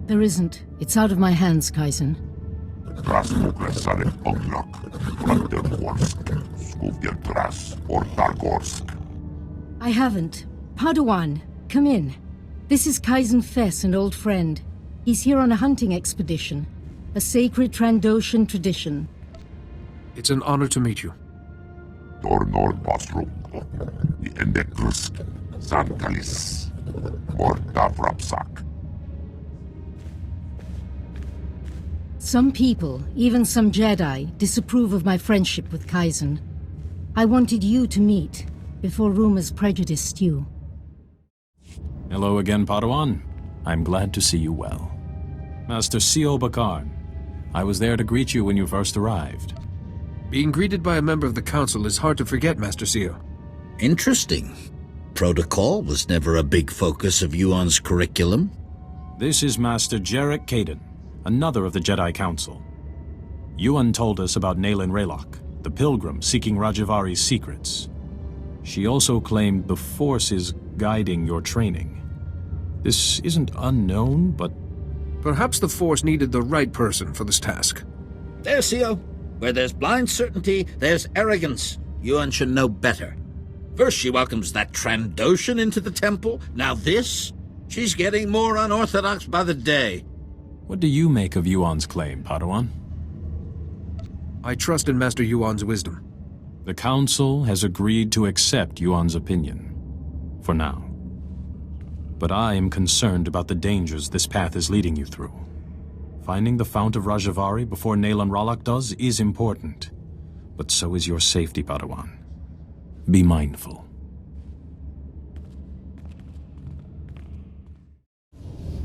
There isn't. It's out of my hands, Qyzen. I haven't. Padawan, come in. This is Qyzen Fess, an old friend. He's here on a hunting expedition. A sacred Trandoshan tradition. It's an honor to meet you. Some people, even some Jedi, disapprove of my friendship with Qyzen. I wanted you to meet, before rumors prejudiced you. Hello again, Padawan. I'm glad to see you well. Master C.O. Bakar, I was there to greet you when you first arrived. Being greeted by a member of the Council is hard to forget, Master C.O. Interesting. Protocol was never a big focus of Yuan's curriculum. This is Master Jarek Kaden, another of the Jedi Council. Yuan told us about Naylan Raylock, the pilgrim seeking Rajivari's secrets. She also claimed the Force is guiding your training. This isn't unknown, but... Perhaps the Force needed the right person for this task. There, CO. Where there's blind certainty, there's arrogance. Yuan should know better. First she welcomes that Trandoshan into the temple, now this? She's getting more unorthodox by the day. What do you make of Yuan's claim, Padawan? I trust in Master Yuan's wisdom. The Council has agreed to accept Yuan's opinion. For now. But I am concerned about the dangers this path is leading you through. Finding the Fount of Rajivari before Naylan Raylock does is important. But so is your safety, Padawan. Be mindful.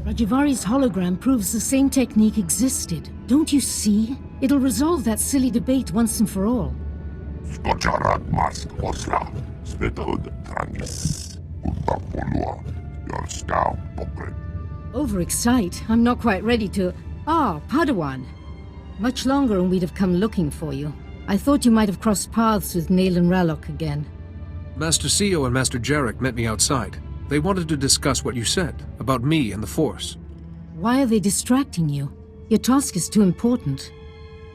Rajivari's hologram proves the same technique existed. Don't you see? It'll resolve that silly debate once and for all. Overexcite? I'm not quite ready to... Ah, Padawan. Much longer and we'd have come looking for you. I thought you might have crossed paths with Naylan Raylock again. Master C.O. and Master Jarek met me outside. They wanted to discuss what you said, about me and the Force. Why are they distracting you? Your task is too important.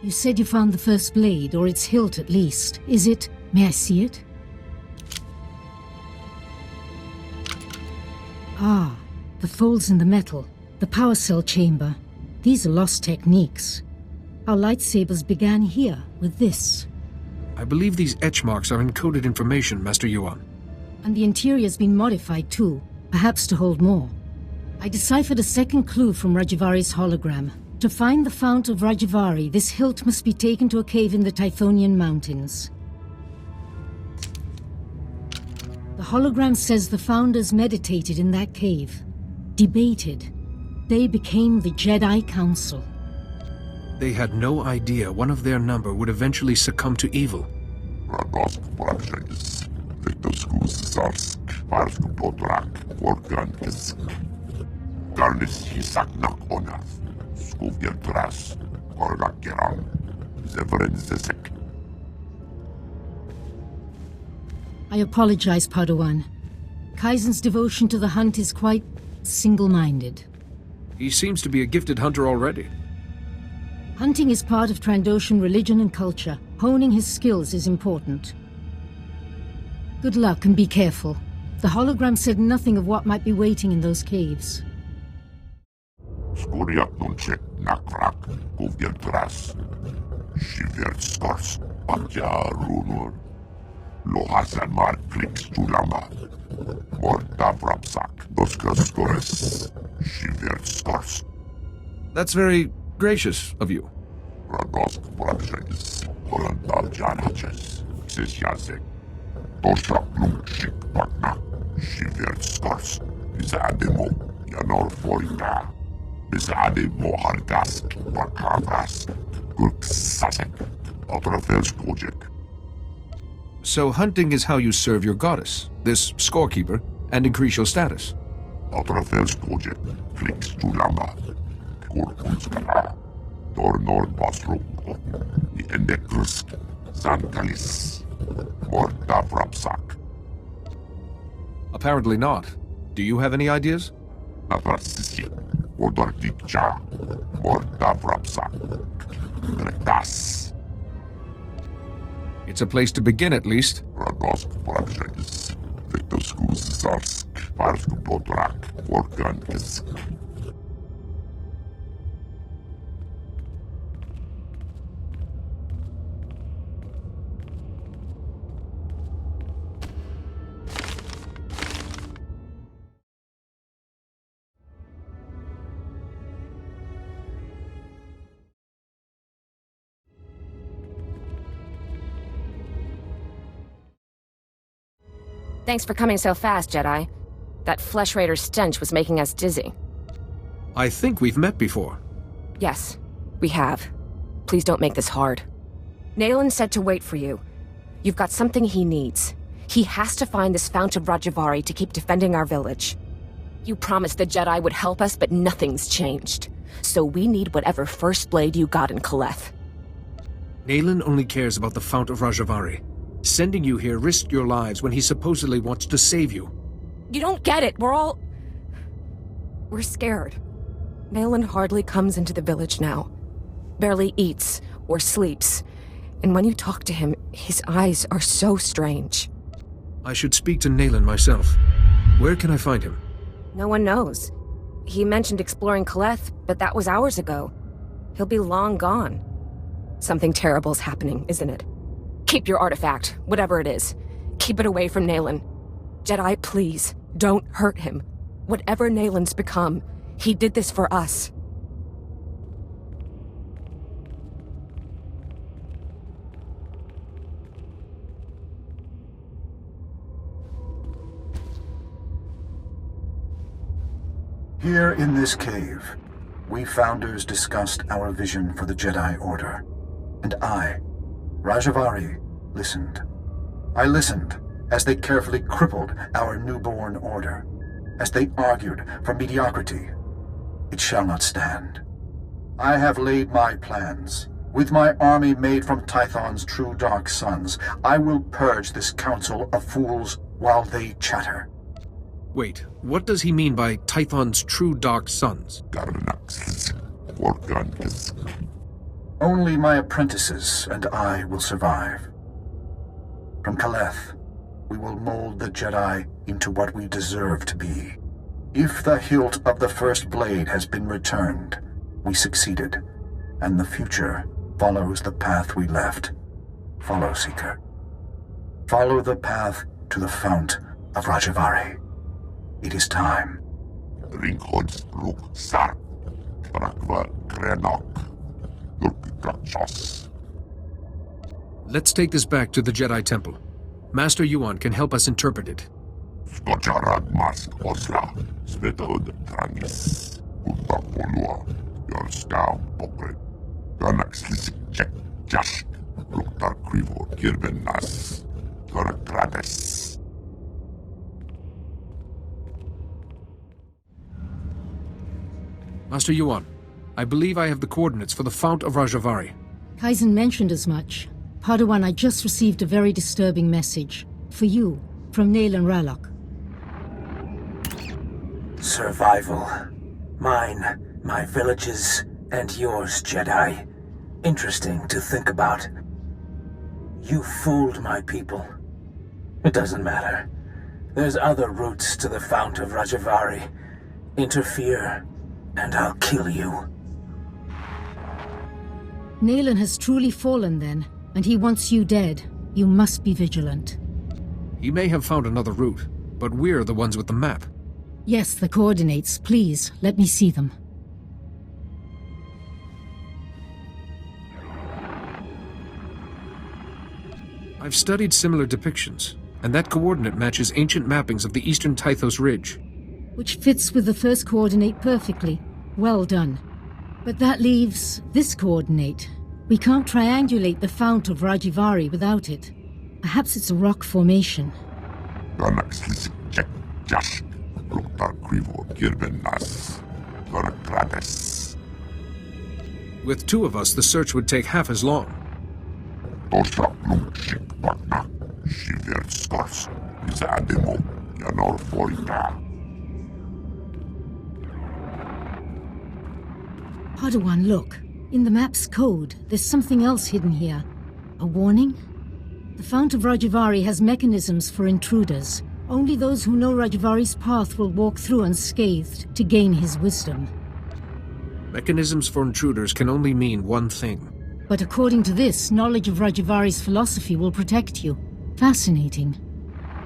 You said you found the first blade, or its hilt at least. Is it... May I see it? Ah, the folds in the metal. The power cell chamber. These are lost techniques. Our lightsabers began here, with this. I believe these etch marks are encoded information, Master Yuan. And the interior's been modified too, perhaps to hold more. I deciphered a second clue from Rajivari's hologram. To find the Fount of Rajivari, this hilt must be taken to a cave in the Tythonian Mountains. The hologram says the Founders meditated in that cave. Debated. They became the Jedi Council. They had no idea one of their number would eventually succumb to evil. I apologize, Padawan. Qyzen's devotion to the hunt is quite single-minded. He seems to be a gifted hunter already. Hunting is part of Trandoshan religion and culture. Honing his skills is important. Good luck and be careful. The hologram said nothing of what might be waiting in those caves. That's very gracious of you. So hunting is how you serve your goddess, this Scorekeeper, and increase your status. Apparently not. Do you have any ideas? Odortikcha, Mordavrapsa, Gretas, It's a place to begin, at least. Radosk Praxis, Victoskus Zarsk, Parsk Bodrak, Organkis. Thanks for coming so fast, Jedi. That Flesh Raider stench was making us dizzy. I think we've met before. Yes, we have. Please don't make this hard. Naylan said to wait for you. You've got something he needs. He has to find this Fount of Rajivari to keep defending our village. You promised the Jedi would help us, but nothing's changed. So we need whatever First Blade you got in Kaleth. Naylan only cares about the Fount of Rajivari. Sending you here risked your lives when he supposedly wants to save you. You don't get it. We're scared. Naylan hardly comes into the village now. Barely eats or sleeps. And when you talk to him, his eyes are so strange. I should speak to Naylan myself. Where can I find him? No one knows. He mentioned exploring Kaleth, but that was hours ago. He'll be long gone. Something terrible's happening, isn't it? Keep your artifact, whatever it is. Keep it away from Naylan. Jedi, please, don't hurt him. Whatever Naylan's become, he did this for us. Here in this cave, we Founders discussed our vision for the Jedi Order. And I, Rajivari, listened. I listened as they carefully crippled our newborn order, as they argued for mediocrity. It shall not stand. I have laid my plans. With my army made from Tython's true dark sons, I will purge this council of fools while they chatter. Wait, what does he mean by Tython's true dark sons? Garnax, Organkis. Only my apprentices and I will survive. From Kaleth, we will mold the Jedi into what we deserve to be. If the hilt of the First Blade has been returned, we succeeded, and the future follows the path we left. Follow, Seeker. Follow the path to the Fount of Rajivari. It is time. Ringhods Ruk Sar, Brakva Grenok, Lurkikrachos. Let's take this back to the Jedi Temple. Master Yuan can help us interpret it. Skocharad Mask Osla, Svetod Trangis, Utapolua, Yorska Pokre, Ganax Check Jash, Luktar Krivo, Kirbenas, Torakrades. Master Yuan, I believe I have the coordinates for the Fount of Rajivari. Qyzen mentioned as much. Padawan, I just received a very disturbing message. For you, from Naylan Ralok. Survival. Mine, my villages, and yours, Jedi. Interesting to think about. You fooled my people. It doesn't matter. There's other routes to the Fount of Rajivari. Interfere, and I'll kill you. Naylan has truly fallen then, and he wants you dead. You must be vigilant. He may have found another route, but we're the ones with the map. Yes, the coordinates. Please, let me see them. I've studied similar depictions, and that coordinate matches ancient mappings of the eastern Tythos Ridge. Which fits with the first coordinate perfectly. Well done. But that leaves this coordinate. We can't triangulate the Fount of Rajivari without it. Perhaps it's a rock formation. Ganax Check Jash, Luktar Krivo, Kirbenas, Torakrades. With two of us, the search would take half as long. Tosha Lumshik Bagna, Shiver Stars, Zademo, Yanor Volta. Padawan, look. In the map's code, there's something else hidden here. A warning? The Fount of Rajivari has mechanisms for intruders. Only those who know Rajivari's path will walk through unscathed to gain his wisdom. Mechanisms for intruders can only mean one thing. But according to this, knowledge of Rajivari's philosophy will protect you. Fascinating.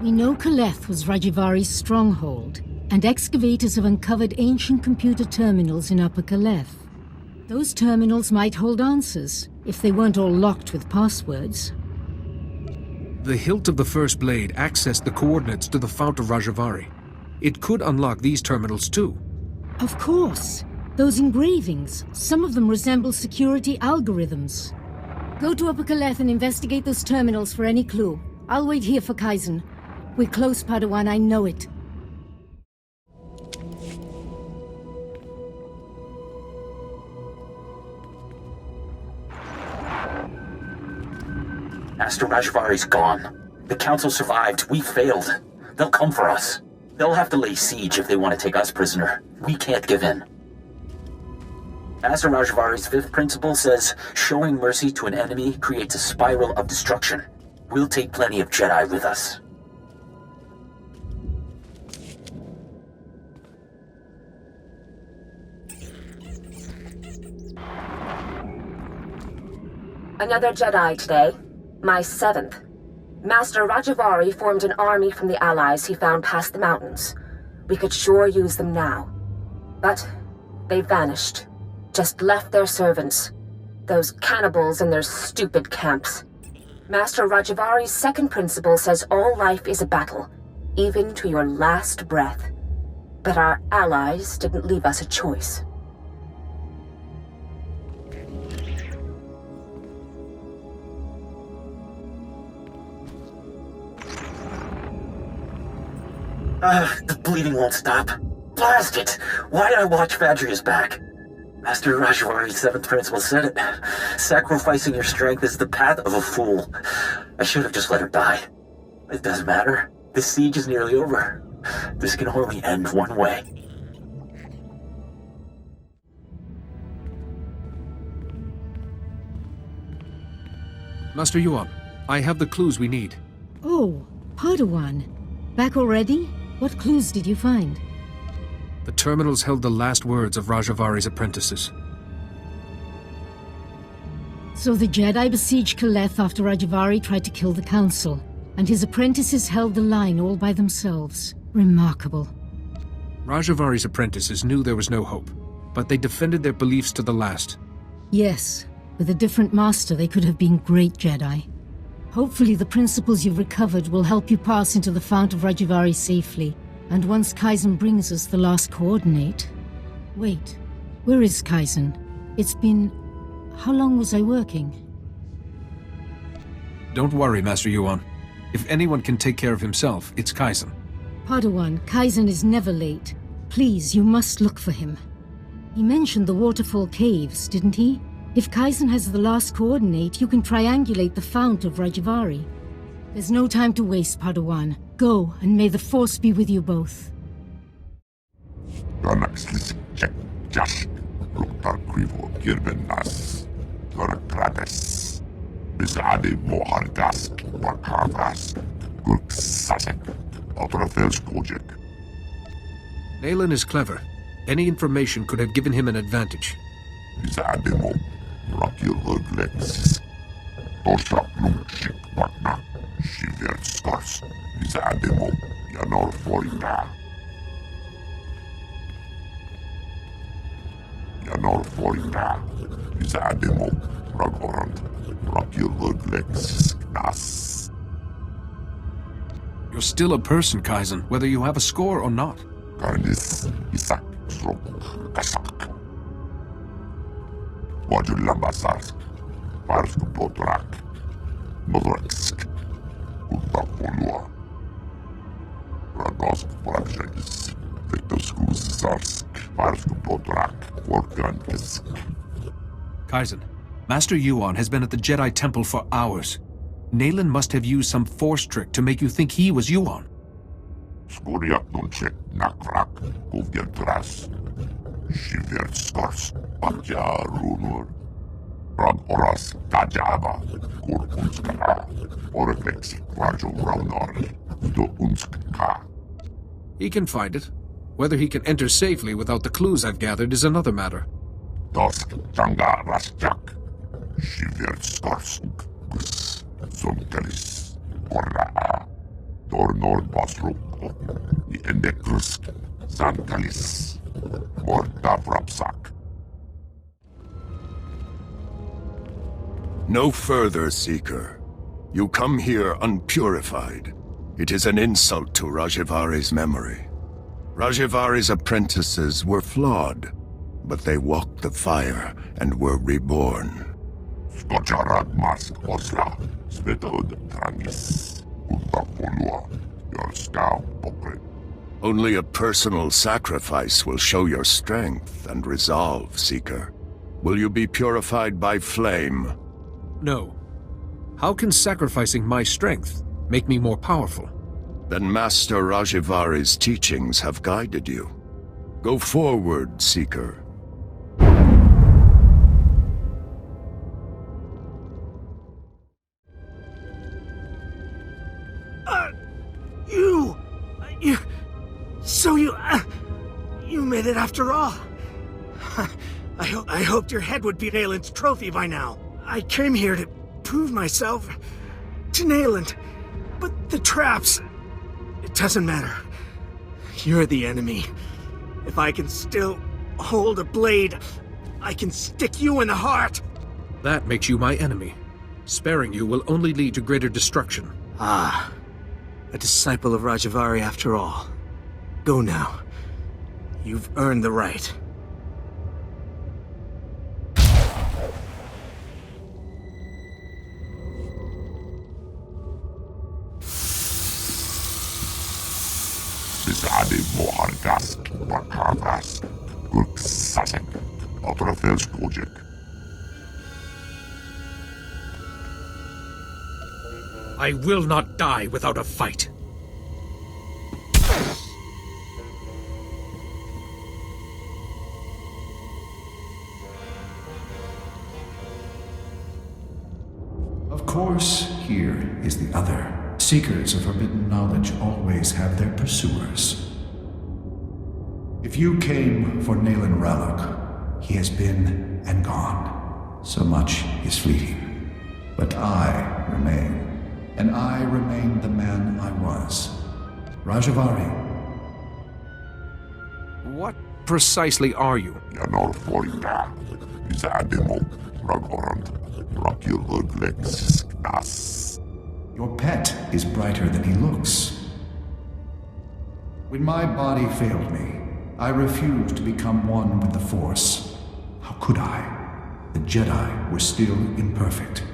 We know Kaleth was Rajivari's stronghold, and excavators have uncovered ancient computer terminals in Upper Kaleth. Those terminals might hold answers, if they weren't all locked with passwords. The hilt of the first blade accessed the coordinates to the Fount of Rajivari. It could unlock these terminals too. Of course. Those engravings, some of them resemble security algorithms. Go to Upper Kaleth and investigate those terminals for any clue. I'll wait here for Qyzen. We're close, Padawan, I know it. Master Rajivari's gone. The Council survived. We failed. They'll come for us. They'll have to lay siege if they want to take us prisoner. We can't give in. Master Rajivari's fifth principle says, showing mercy to an enemy creates a spiral of destruction. We'll take plenty of Jedi with us. Another Jedi today. My 7th. Master Rajivari formed an army from the allies he found past the mountains. We could sure use them now. But they vanished. Just left their servants. Those cannibals in their stupid camps. Master Rajivari's second principle says all life is a battle, even to your last breath. But our allies didn't leave us a choice. The bleeding won't stop. Blast it! Why'd I watch Vadria's back? Master Rajivari's 7th principle said it. Sacrificing your strength is the path of a fool. I should have just let her die. It doesn't matter. This siege is nearly over. This can only end one way. Master Yuan, I have the clues we need. Oh, Padawan. Back already? What clues did you find? The terminals held the last words of Rajivari's apprentices. So the Jedi besieged Kaleth after Rajivari tried to kill the Council, and his apprentices held the line all by themselves. Remarkable. Rajivari's apprentices knew there was no hope, but they defended their beliefs to the last. Yes, with a different master they could have been great Jedi. Hopefully the principles you've recovered will help you pass into the Fount of Rajivari safely. And once Qyzen brings us the last coordinate... Wait, where is Qyzen? It's been... How long was I working? Don't worry, Master Yuan. If anyone can take care of himself, it's Qyzen. Padawan, Qyzen is never late. Please, you must look for him. He mentioned the Waterfall Caves, didn't he? If Qyzen has the last coordinate, you can triangulate the Fount of Rajivari. There's no time to waste, Padawan. Go, and may the Force be with you both. Naylan is clever. Any information could have given him an advantage. You're still a person, Qyzen, whether you have a score or not. Qyzen, Master Yuan has been at the Jedi Temple for hours. Naylan must have used some force trick to make you think he was Yuan. Paja Runur, Rag Oras Tajaba, Kur Unska, Oreflex Rajo Raunor, Do Unska. He can find it. Whether he can enter safely without the clues I've gathered is another matter. Dosk Janga Rasjak, Shivir Skarsunk, Gus, Zonkalis, Korra, Dornor Basruk, Endekrusk, Zankalis, Morta Vrapsak. No further, Seeker. You come here unpurified. It is an insult to Rajivari's memory. Rajivari's apprentices were flawed, but they walked the fire and were reborn. Skojarad Mask Osla, Svetod Trangis, Utapolua, your scow Pokret. Only a personal sacrifice will show your strength and resolve, Seeker. Will you be purified by flame? No. How can sacrificing my strength make me more powerful? Then Master Rajivari's teachings have guided you. Go forward, Seeker. You made it after all. I hoped your head would be Nayland's trophy by now. I came here to prove myself to Nayland, but the traps... It doesn't matter. You're the enemy. If I can still hold a blade, I can stick you in the heart. That makes you my enemy. Sparing you will only lead to greater destruction. Ah, a disciple of Rajivari after all. Go now. You've earned the right. Bizade Mohargas, Bakavas, Gurksasek, Outerfels Project. I will not die without a fight. Of course, here is the other. Seekers of forbidden knowledge always have their pursuers. If you came for Nayland Ralloc, he has been and gone. So much is fleeting. But I remain. And I remain the man I was. Rajivari. What precisely are you? Yanor Foida, Bizademo, Ragorand, Rakilurglex, Nas. Your pet is brighter than he looks. When my body failed me, I refused to become one with the Force. How could I? The Jedi were still imperfect.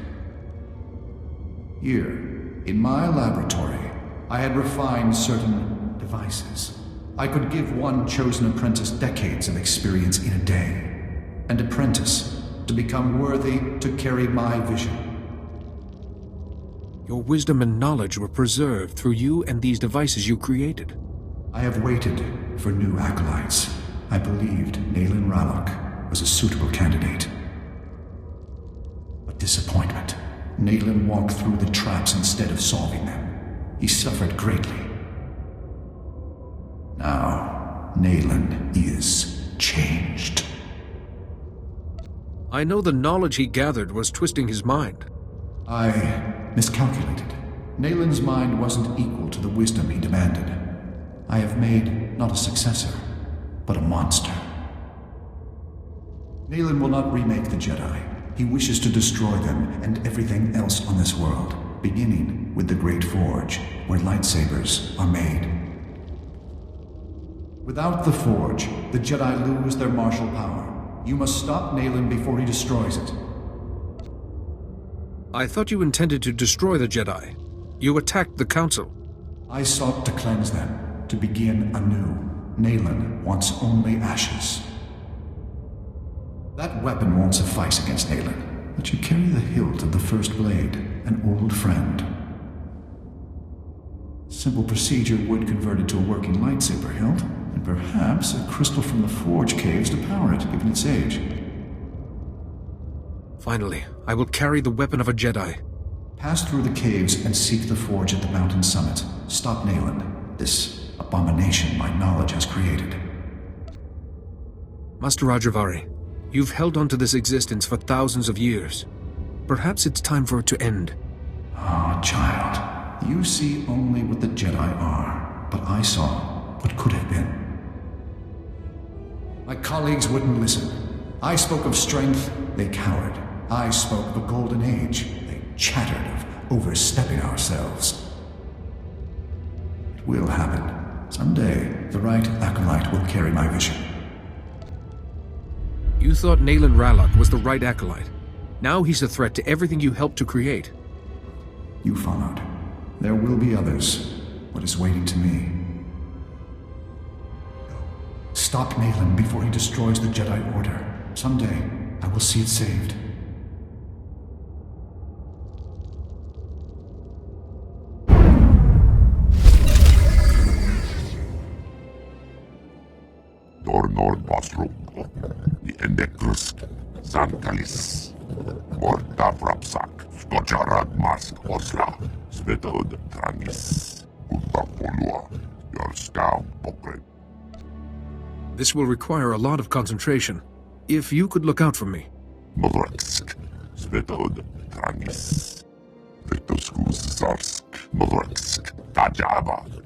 Here, in my laboratory, I had refined certain devices. I could give one chosen apprentice decades of experience in a day. An apprentice to become worthy to carry my vision. Your wisdom and knowledge were preserved through you and these devices you created. I have waited for new acolytes. I believed Nayland Ralloc was a suitable candidate. But disappointment. Nayland walked through the traps instead of solving them. He suffered greatly. Now, Nayland is changed. I know the knowledge he gathered was twisting his mind. I miscalculated. Nayland's mind wasn't equal to the wisdom he demanded. I have made not a successor, but a monster. Nayland will not remake the Jedi. He wishes to destroy them and everything else on this world, beginning with the Great Forge, where lightsabers are made. Without the Forge, the Jedi lose their martial power. You must stop Nayland before he destroys it. I thought you intended to destroy the Jedi. You attacked the Council. I sought to cleanse them, to begin anew. Nayland wants only ashes. That weapon won't suffice against Nayland, but you carry the hilt of the first blade, an old friend. Simple procedure would convert it to a working lightsaber hilt, and perhaps a crystal from the Forge caves to power it, given its age. Finally, I will carry the weapon of a Jedi. Pass through the caves and seek the forge at the mountain summit. Stop Nayland, this abomination my knowledge has created. Master Rajivari, you've held on to this existence for thousands of years. Perhaps it's time for it to end. Ah, child. You see only what the Jedi are, but I saw what could have been. My colleagues wouldn't listen. I spoke of strength, they cowered. I spoke of a golden age, they chattered of overstepping ourselves. It will happen. Someday, the right acolyte will carry my vision. You thought Nayland Rallock was the right acolyte. Now he's a threat to everything you helped to create. You followed. There will be others. What is waiting to me? Stop Nayland before he destroys the Jedi Order. Someday, I will see it saved. Dornor Basrum, the Endekrusk, Zankalis, Mordavrapsak, Skojarad Mask Osla, Svetod Tranis, Untapolua, Yorskam Pokre. This will require a lot of concentration. If you could look out for me. Modraksk, Svetod Tranis, Vetoskus Zarsk, Modraksk, Tajaba.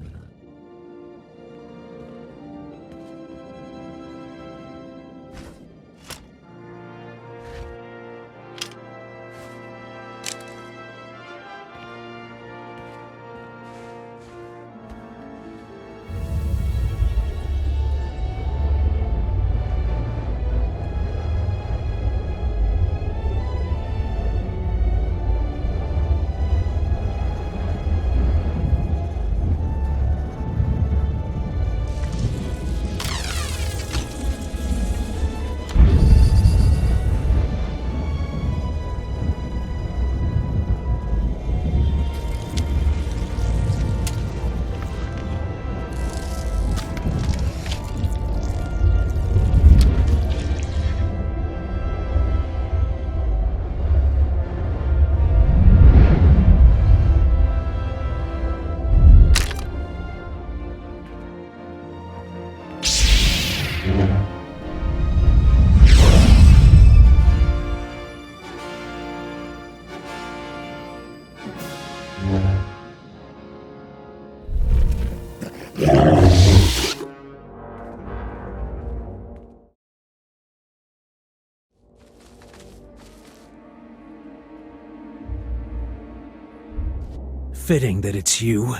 Fitting that it's you,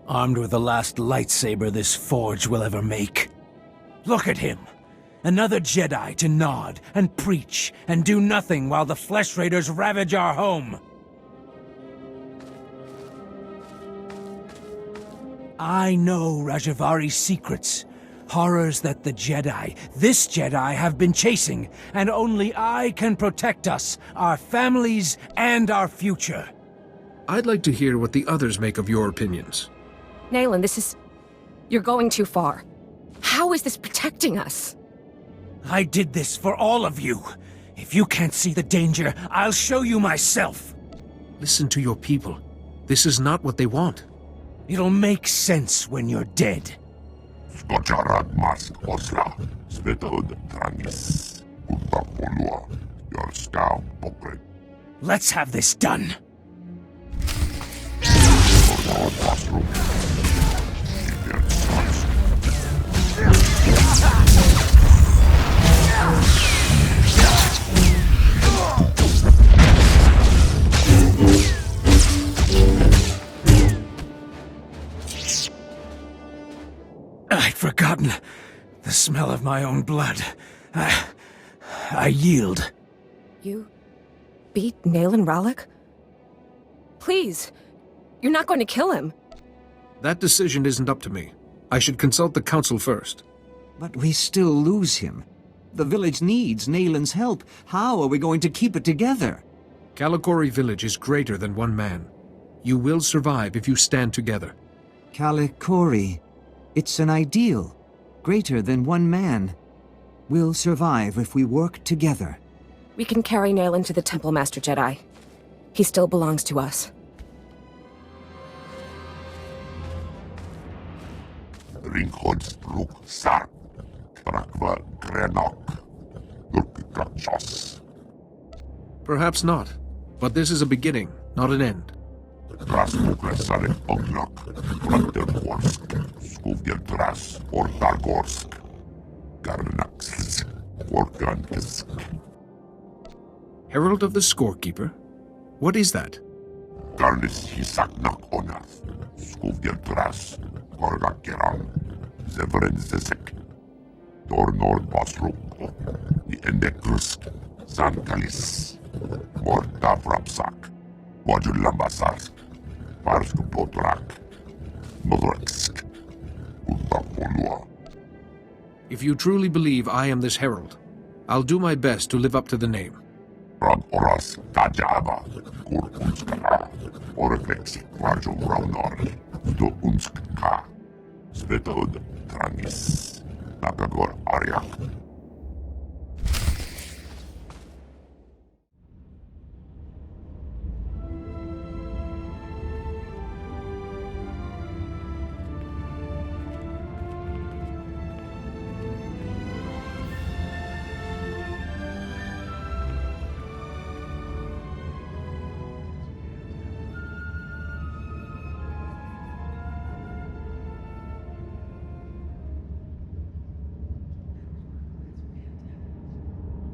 armed with the last lightsaber this forge will ever make. Look at him! Another Jedi to nod and preach and do nothing while the Flesh Raiders ravage our home. I know Rajivari's secrets. Horrors that the Jedi, this Jedi, have been chasing, and only I can protect us, our families, and our future. I'd like to hear what the others make of your opinions. Nayland, this is... You're going too far. How is this protecting us? I did this for all of you. If you can't see the danger, I'll show you myself. Listen to your people. This is not what they want. It'll make sense when you're dead. Skojarad Mask Osla, Svetod Tranis, Untapolua, Yorskam Pokre. Let's have this done. I'd forgotten the smell of my own blood. I yield. You beat Nayland Rallock? Please, you're not going to kill him. That decision isn't up to me. I should consult the council first. But we still lose him. The village needs Nayland's help. How are we going to keep it together? Kalikori village is greater than one man. You will survive if you stand together. Kalikori. It's an ideal. Greater than one man. We'll survive if we work together. We can carry Naylan to the Temple, Master Jedi. He still belongs to us. Ringhods Ruk Sark, Trakva Grenok, Lurkikachos. Perhaps not, but this is a beginning, not an end. Rasmukresare Ognok, Brandenborsk, Skuvjeltras, Ortagorsk, Garnax, Organtisk. Herald of the Scorekeeper? What is that? Garnis Hisaknak Onath, Skuvjeltras, Orgakeran, Zevrenzesek, Dornor Basruk, the Endekrusk, Sankalis, Mortavrapsak, Wajulambasarsk, Parsk Potrak, Nodreksk, Untapolua. If you truly believe I am this herald, I'll do my best to live up to the name. Rab Oras Tajaba, Kurkunskala, Orvexik Varjum Raunor, Do Unskka, Svetod Trangis, Nakagor Aryak.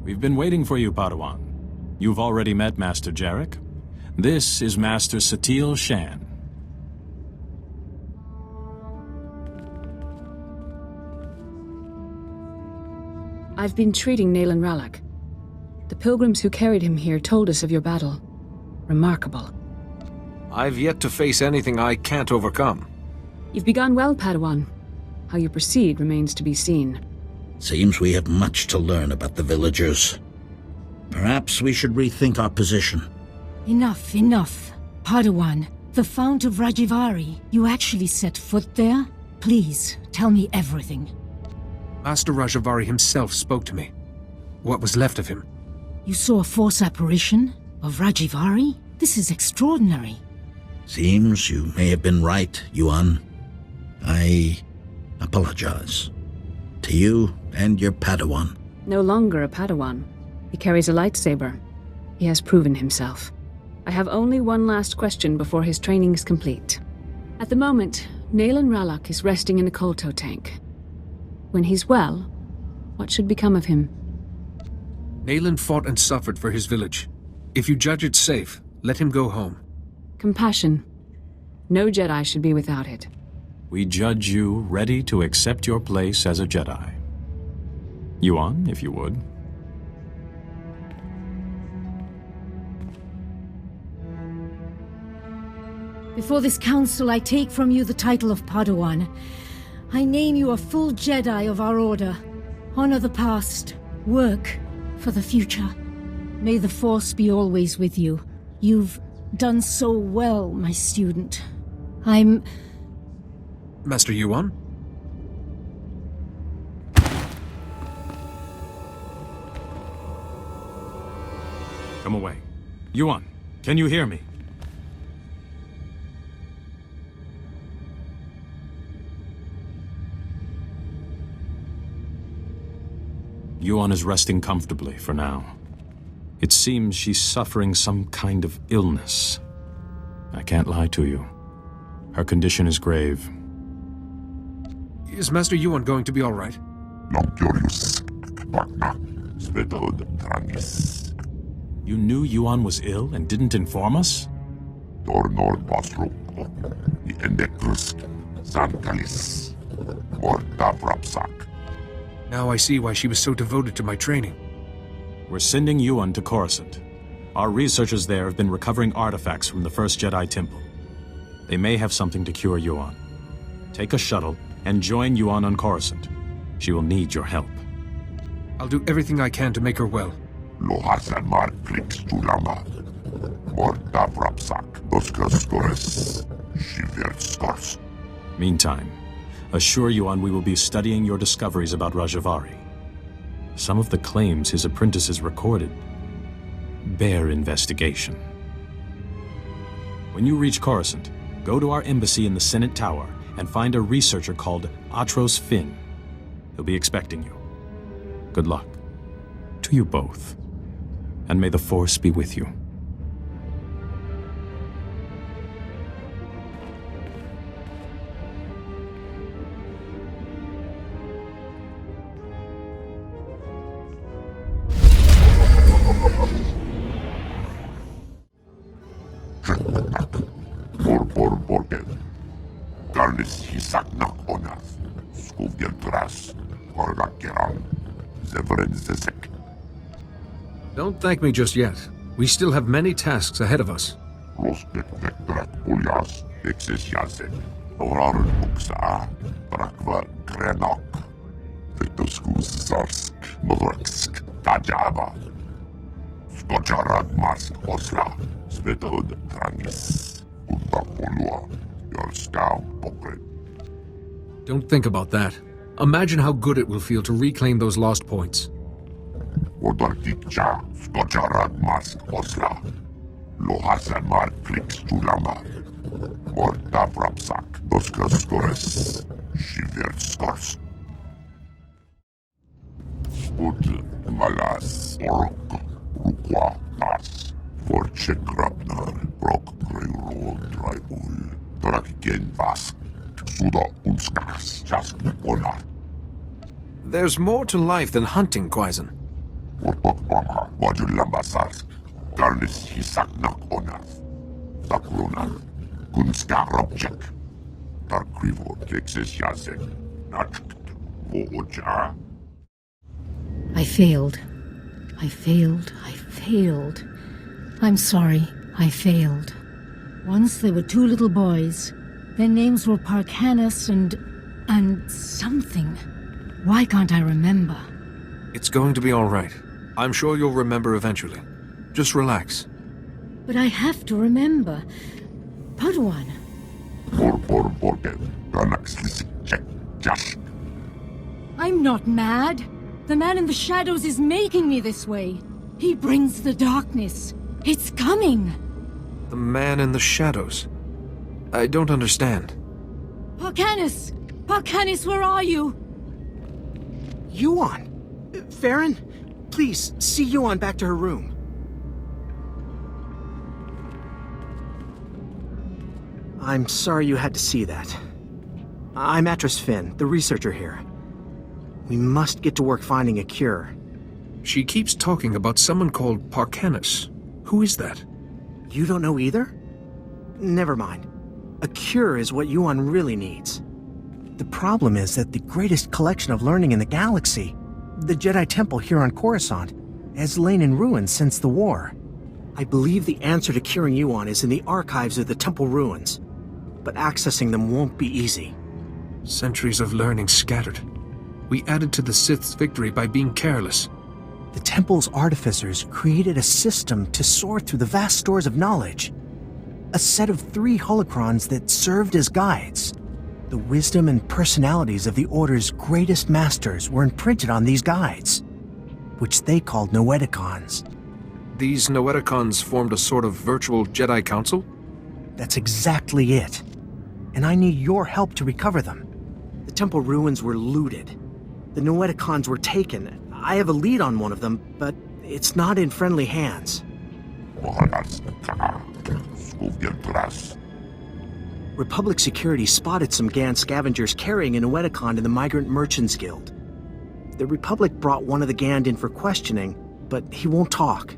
We've been waiting for you, Padawan. You've already met Master Jarek. This is Master Satil Shan. I've been treating Naylan Ralak. The pilgrims who carried him here told us of your battle. Remarkable. I've yet to face anything I can't overcome. You've begun well, Padawan. How you proceed remains to be seen. Seems we have much to learn about the villagers. Perhaps we should rethink our position. Enough, enough. Padawan, the Fount of Rajivari, you actually set foot there? Please, tell me everything. Master Rajivari himself spoke to me. What was left of him? You saw a force apparition of Rajivari? This is extraordinary. Seems you may have been right, Yuan. I apologize. To you and your Padawan. No longer a Padawan. He carries a lightsaber. He has proven himself. I have only one last question before his training is complete. At the moment, Naylan Ralak is resting in a Kolto tank. When he's well, what should become of him? Naylan fought and suffered for his village. If you judge it safe, let him go home. Compassion. No Jedi should be without it. We judge you ready to accept your place as a Jedi. Yuan, if you would. Before this council, I take from you the title of Padawan. I name you a full Jedi of our order. Honor the past. Work for the future. May the Force be always with you. You've done so well, my student. I'm... Master Yuan? Come away. Yuan, can you hear me? Yuan is resting comfortably for now. It seems she's suffering some kind of illness. I can't lie to you. Her condition is grave. Is Master Yuan going to be all right? You knew Yuan was ill and didn't inform us? Now I see why she was so devoted to my training. We're sending Yuan to Coruscant. Our researchers there have been recovering artifacts from the first Jedi Temple. They may have something to cure Yuan. Take a shuttle and join Yuan on Coruscant. She will need your help. I'll do everything I can to make her well. Meantime, assure Yuan we will be studying your discoveries about Rajivari. Some of the claims his apprentices recorded bear investigation. When you reach Coruscant, go to our embassy in the Senate Tower and find a researcher called Atros Finn. He'll be expecting you. Good luck. To you both. And may the Force be with you. Don't thank me just yet. We still have many tasks ahead of us. Don't think about that. Imagine how good it will feel to reclaim those lost points. There's more to life than hunting, Qyzen. I failed. I failed. I failed. I'm sorry. I failed. Once there were two little boys. Their names were Parkanis and something. Why can't I remember? It's going to be all right. I'm sure you'll remember eventually. Just relax. But I have to remember. Padawan. I'm not mad. The man in the shadows is making me this way. He brings the darkness. It's coming. The man in the shadows? I don't understand. Parkanis! Parkanis, where are you? Yuan! Farron, please, see Yuan back to her room. I'm sorry you had to see that. I'm Atros Finn, the researcher here. We must get to work finding a cure. She keeps talking about someone called Parkanis. Who is that? You don't know either? Never mind. A cure is what Yuan really needs. The problem is that the greatest collection of learning in the galaxy, the Jedi Temple here on Coruscant, has lain in ruins since the war. I believe the answer to curing Yuan is in the archives of the Temple ruins, but accessing them won't be easy. Centuries of learning scattered. We added to the Sith's victory by being careless. The Temple's artificers created a system to sort through the vast stores of knowledge. A set of 3 holocrons that served as guides. The wisdom and personalities of the Order's greatest masters were imprinted on these guides, which they called Noeticons. These Noeticons formed a sort of virtual Jedi Council? That's exactly it. And I need your help to recover them. The Temple ruins were looted. The Noeticons were taken. I have a lead on one of them, but it's not in friendly hands. Republic security spotted some Gan scavengers carrying a Noeticon in the Migrant Merchants Guild. The Republic brought one of the Gand in for questioning, but he won't talk.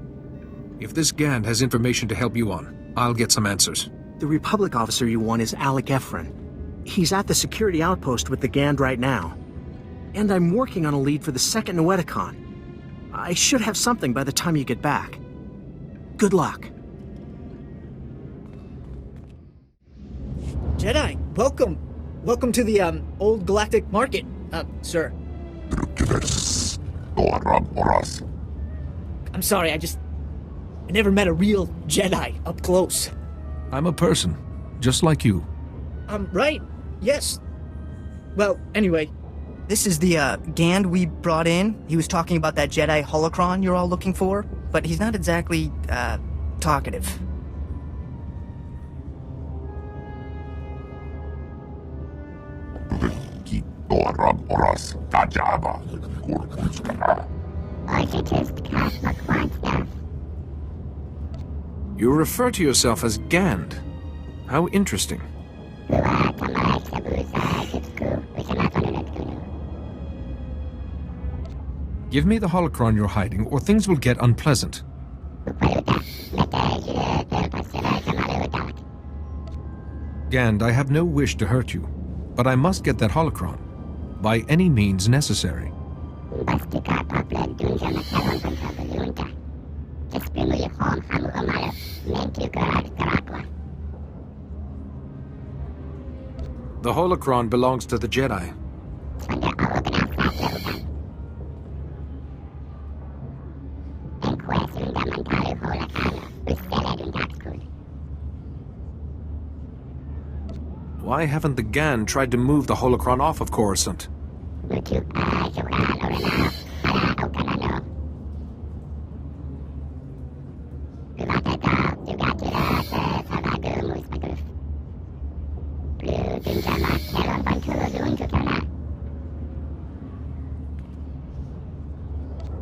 If this Gand has information to help you on, I'll get some answers. The Republic officer you want is Alec Efron. He's at the security outpost with the Gand right now. And I'm working on a lead for the second Noeticon. I should have something by the time you get back. Good luck. Jedi, welcome. Welcome to the, old Galactic Market, sir. I'm sorry, I never met a real Jedi up close. I'm a person, just like you. Right. Yes. Well, anyway, This is the, Gand we brought in. He was talking about that Jedi holocron you're all looking for, but he's not exactly, talkative. You refer to yourself as Gand. How interesting. Give me the holocron you're hiding, or things will get unpleasant. Gand, I have no wish to hurt you, but I must get that holocron, by any means necessary. The holocron belongs to the Jedi. Why haven't the Gand tried to move the holocron off of Coruscant?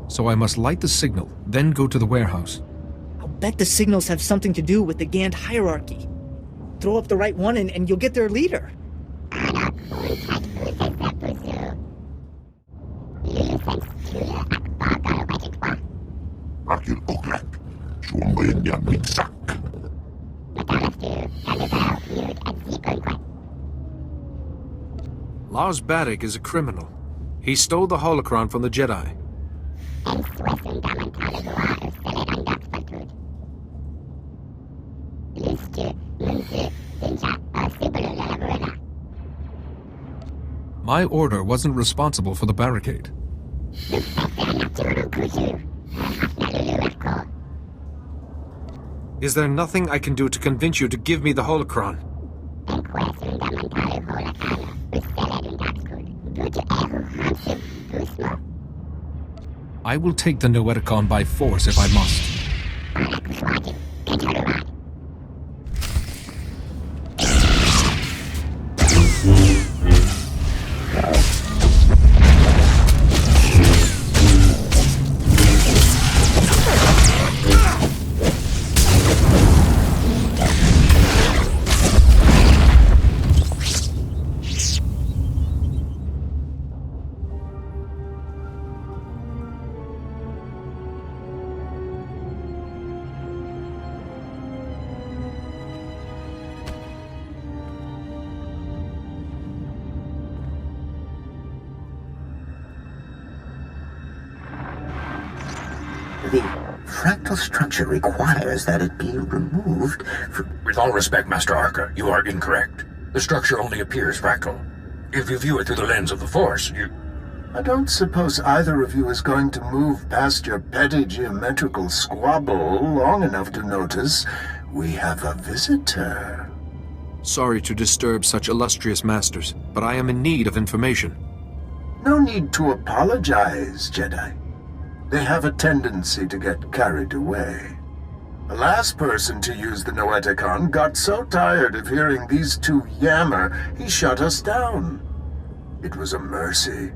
So I must light the signal, then go to the warehouse. I'll bet the signals have something to do with the Gand hierarchy. Throw up the right one and you'll get their leader. Lars Barrick is a criminal. He stole the holocron from the Jedi. My order wasn't responsible for the barricade. Is there nothing I can do to convince you to give me the holocron? I will take the Noeticon by force if I must. The fractal structure requires that it be removed With all respect, Master Arca, you are incorrect. The structure only appears fractal. If you view it through the lens of the Force, you... I don't suppose either of you is going to move past your petty geometrical squabble long enough to notice we have a visitor. Sorry to disturb such illustrious masters, but I am in need of information. No need to apologize, Jedi. They have a tendency to get carried away. The last person to use the Noeticon got so tired of hearing these two yammer, he shut us down. It was a mercy.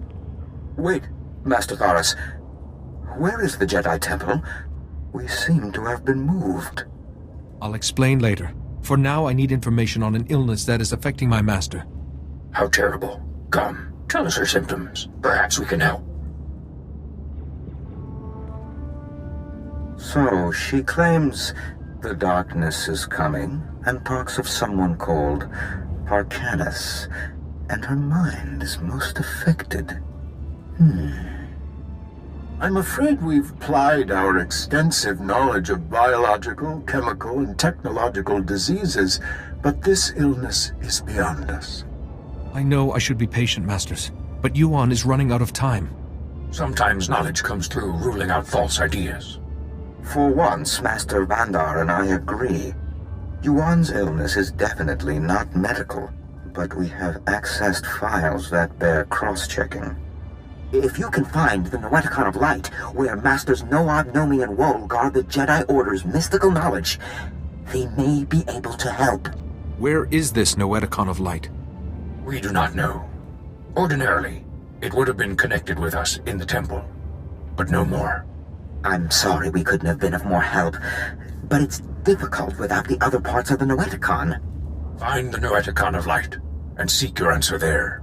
Wait, Master Thoris. Where is the Jedi Temple? We seem to have been moved. I'll explain later. For now, I need information on an illness that is affecting my master. How terrible. Come, tell us her symptoms. Perhaps we can help. So, she claims the darkness is coming, and talks of someone called Parcanus, and her mind is most affected. I'm afraid we've plied our extensive knowledge of biological, chemical, and technological diseases, but this illness is beyond us. I know I should be patient, Masters, but Yuan is running out of time. Sometimes knowledge comes through ruling out false ideas. For once, Master Vandar and I agree. Yuan's illness is definitely not medical, but we have accessed files that bear cross-checking. If you can find the Noeticon of Light, where Masters Noab, Nomi, and Woe guard the Jedi Order's mystical knowledge, they may be able to help. Where is this Noeticon of Light? We do not know. Ordinarily, it would have been connected with us in the temple, but no more. I'm sorry we couldn't have been of more help, but it's difficult without the other parts of the Noeticon. Find the Noeticon of Light, and seek your answer there.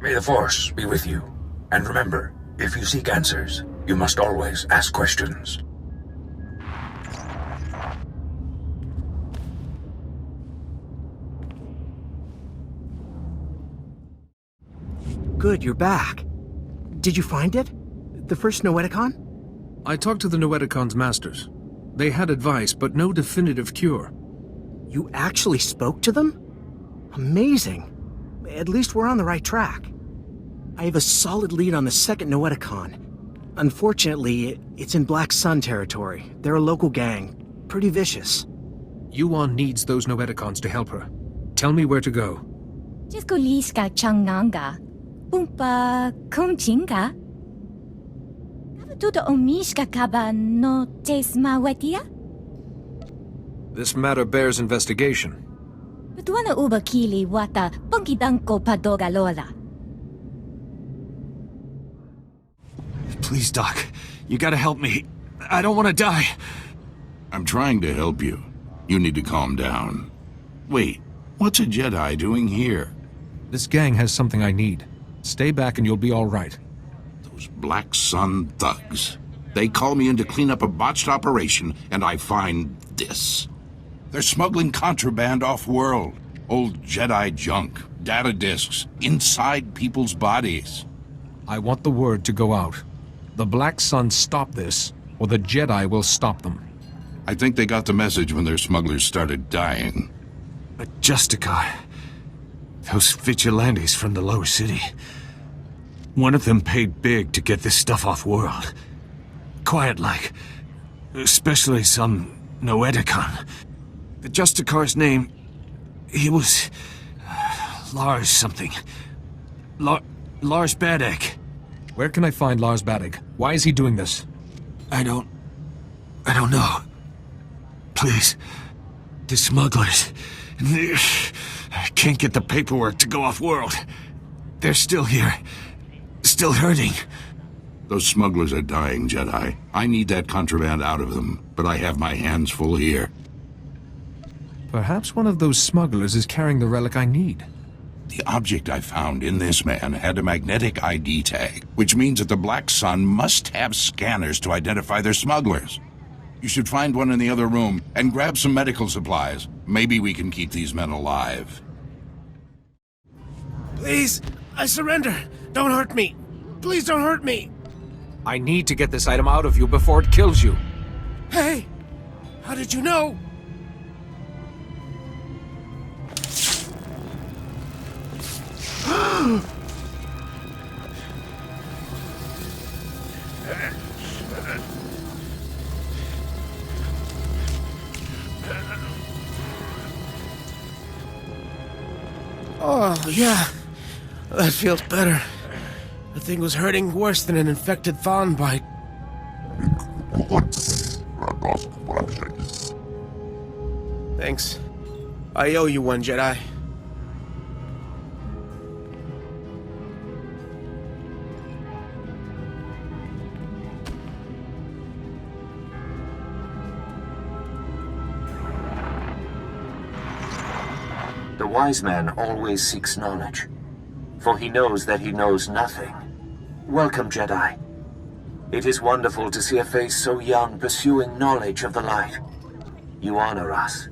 May the Force be with you. And remember, if you seek answers, you must always ask questions. Good, you're back. Did you find it? The first Noeticon? I talked to the Noeticon's masters. They had advice, but no definitive cure. You actually spoke to them? Amazing. At least we're on the right track. I have a solid lead on the second Noeticon. Unfortunately, it's in Black Sun territory. They're a local gang. Pretty vicious. Yuan needs those Noeticons to help her. Tell me where to go. Jiskoliska Changnanga. Pumpa Kumchinga. Kavatuda Omishka Kaba no Tesmawetia? This matter bears investigation. Patuana Ubakili Wata Punkidanko Padogalola. Please, Doc. You gotta help me. I don't want to die. I'm trying to help you. You need to calm down. Wait, what's a Jedi doing here? This gang has something I need. Stay back and you'll be all right. Those Black Sun thugs. They call me in to clean up a botched operation, and I find this. They're smuggling contraband off-world. Old Jedi junk, data disks, inside people's bodies. I want the word to go out. The Black Sun stop this, or the Jedi will stop them. I think they got the message when their smugglers started dying. But Justicar... Those vigilantes from the lower city... One of them paid big to get this stuff off-world. Quiet-like. Especially some Noeticon. The Justicar's name... He was... Lars something. Lars Badek. Where can I find Lars Badek? Why is he doing this? I don't know. Please. The smugglers... I can't get the paperwork to go off-world. They're still here. Still hurting. Those smugglers are dying, Jedi. I need that contraband out of them, but I have my hands full here. Perhaps one of those smugglers is carrying the relic I need. The object I found in this man had a magnetic ID tag, which means that the Black Sun must have scanners to identify their smugglers. You should find one in the other room and grab some medical supplies. Maybe we can keep these men alive. Please, I surrender. Don't hurt me. Please don't hurt me. I need to get this item out of you before it kills you. Hey, how did you know? Oh, yeah. That feels better. The thing was hurting worse than an infected Thon bite. Thanks. I owe you one, Jedi. The wise man always seeks knowledge, for he knows that he knows nothing. Welcome, Jedi. It is wonderful to see a face so young pursuing knowledge of the light. You honor us.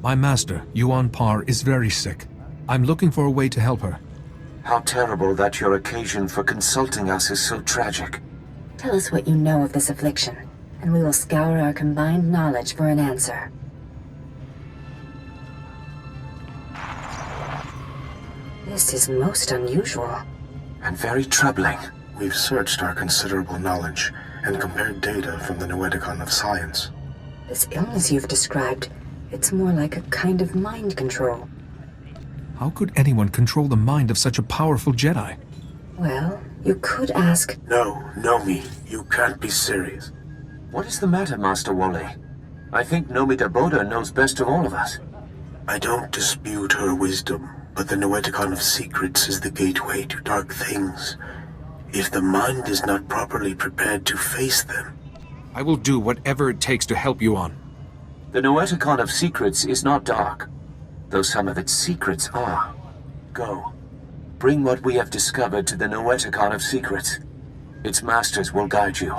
My master, Yuan Par, is very sick. I'm looking for a way to help her. How terrible that your occasion for consulting us is so tragic. Tell us what you know of this affliction, and we will scour our combined knowledge for an answer. This is most unusual. And very troubling. We've searched our considerable knowledge and compared data from the Noeticon of Science. This illness you've described, it's more like a kind of mind control. How could anyone control the mind of such a powerful Jedi? Well, you could ask... No, Nomi, you can't be serious. What is the matter, Master Wally? I think Nomi Daboda knows best of all of us. I don't dispute her wisdom, but the Noeticon of Secrets is the gateway to dark things. If the mind is not properly prepared to face them... I will do whatever it takes to help you on. The Noeticon of Secrets is not dark, though some of its secrets are. Go. Bring what we have discovered to the Noeticon of Secrets. Its masters will guide you.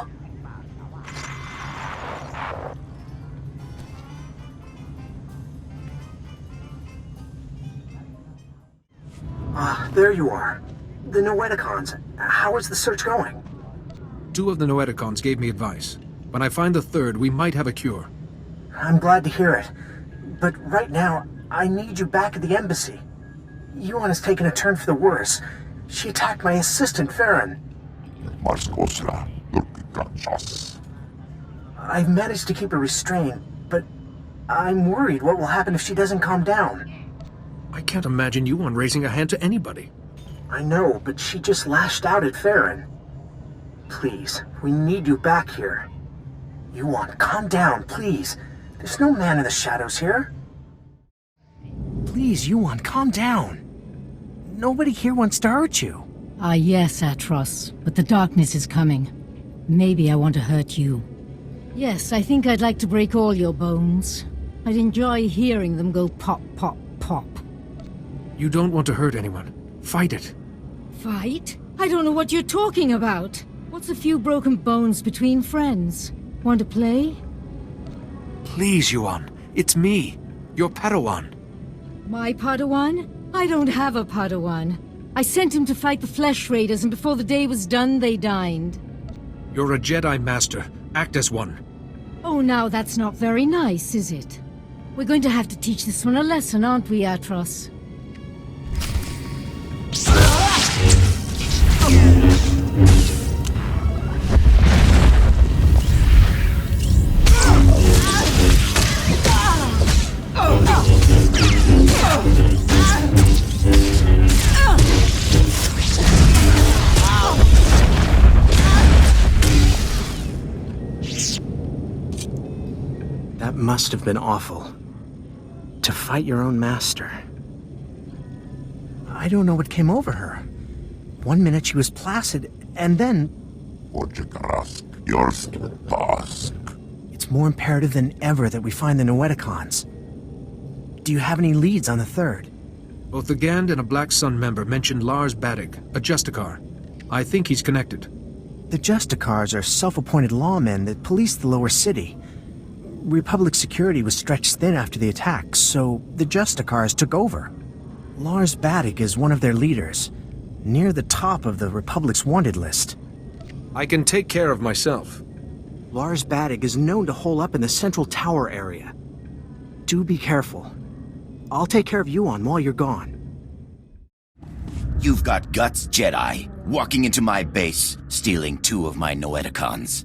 There you are. The Noeticons. How is the search going? 2 of the Noeticons gave me advice. When I find the 3rd, we might have a cure. I'm glad to hear it. But right now, I need you back at the embassy. Yuan has taken a turn for the worse. She attacked my assistant, Farron. I've managed to keep her restrained, but I'm worried what will happen if she doesn't calm down. I can't imagine Yuan raising a hand to anybody. I know, but she just lashed out at Farron. Please, we need you back here. Yuan, calm down, please. There's no man in the shadows here. Please, Yuan, calm down. Nobody here wants to hurt you. Ah, yes, Atros, but the darkness is coming. Maybe I want to hurt you. Yes, I think I'd like to break all your bones. I'd enjoy hearing them go pop, pop, pop. You don't want to hurt anyone. Fight it. Fight? I don't know what you're talking about. What's a few broken bones between friends? Want to play? Please, Yuan. It's me, your Padawan. My Padawan? I don't have a Padawan. I sent him to fight the Flesh Raiders, and before the day was done, they dined. You're a Jedi Master. Act as one. Oh, now that's not very nice, is it? We're going to have to teach this one a lesson, aren't we, Atros? That must have been awful. To fight your own master. I don't know what came over her. One minute she was placid, and then... It's more imperative than ever that we find the Noeticons. Do you have any leads on the 3rd? Both the Gand and a Black Sun member mentioned Lars Badig, a Justicar. I think he's connected. The Justicars are self-appointed lawmen that police the lower city. Republic security was stretched thin after the attack, so the Justicars took over. Lars Badig is one of their leaders, near the top of the Republic's wanted list. I can take care of myself. Lars Badig is known to hole up in the Central Tower area. Do be careful. I'll take care of Yuan while you're gone. You've got guts, Jedi. Walking into my base, stealing 2 of my Noeticons.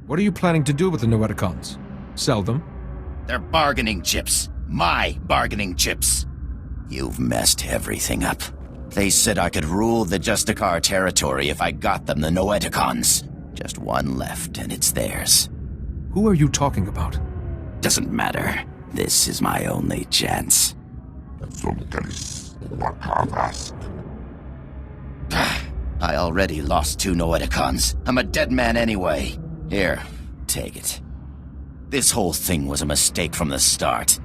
What are you planning to do with the Noeticons? Sell them? They're bargaining chips. My bargaining chips. You've messed everything up. They said I could rule the Justicar territory if I got them the Noeticons. Just one left, and it's theirs. Who are you talking about? Doesn't matter. This is my only chance. I already lost 2 Noeticons. I'm a dead man anyway. Here, take it. This whole thing was a mistake from the start.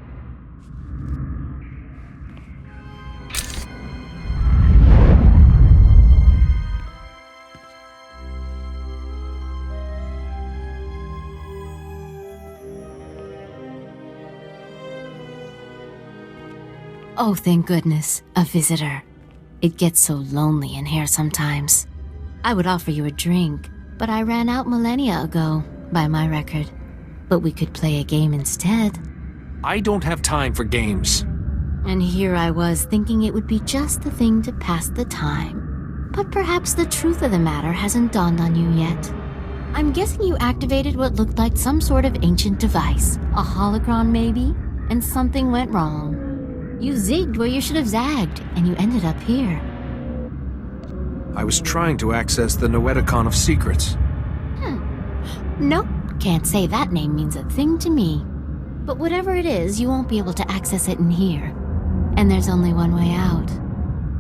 Oh, thank goodness, a visitor. It gets so lonely in here sometimes. I would offer you a drink, but I ran out millennia ago, by my record. But we could play a game instead. I don't have time for games. And here I was thinking it would be just the thing to pass the time. But perhaps the truth of the matter hasn't dawned on you yet. I'm guessing you activated what looked like some sort of ancient device. A holocron maybe? And something went wrong. You zigged where you should have zagged, and you ended up here. I was trying to access the Noeticon of Secrets. Nope, can't say that name means a thing to me. But whatever it is, you won't be able to access it in here. And there's only one way out.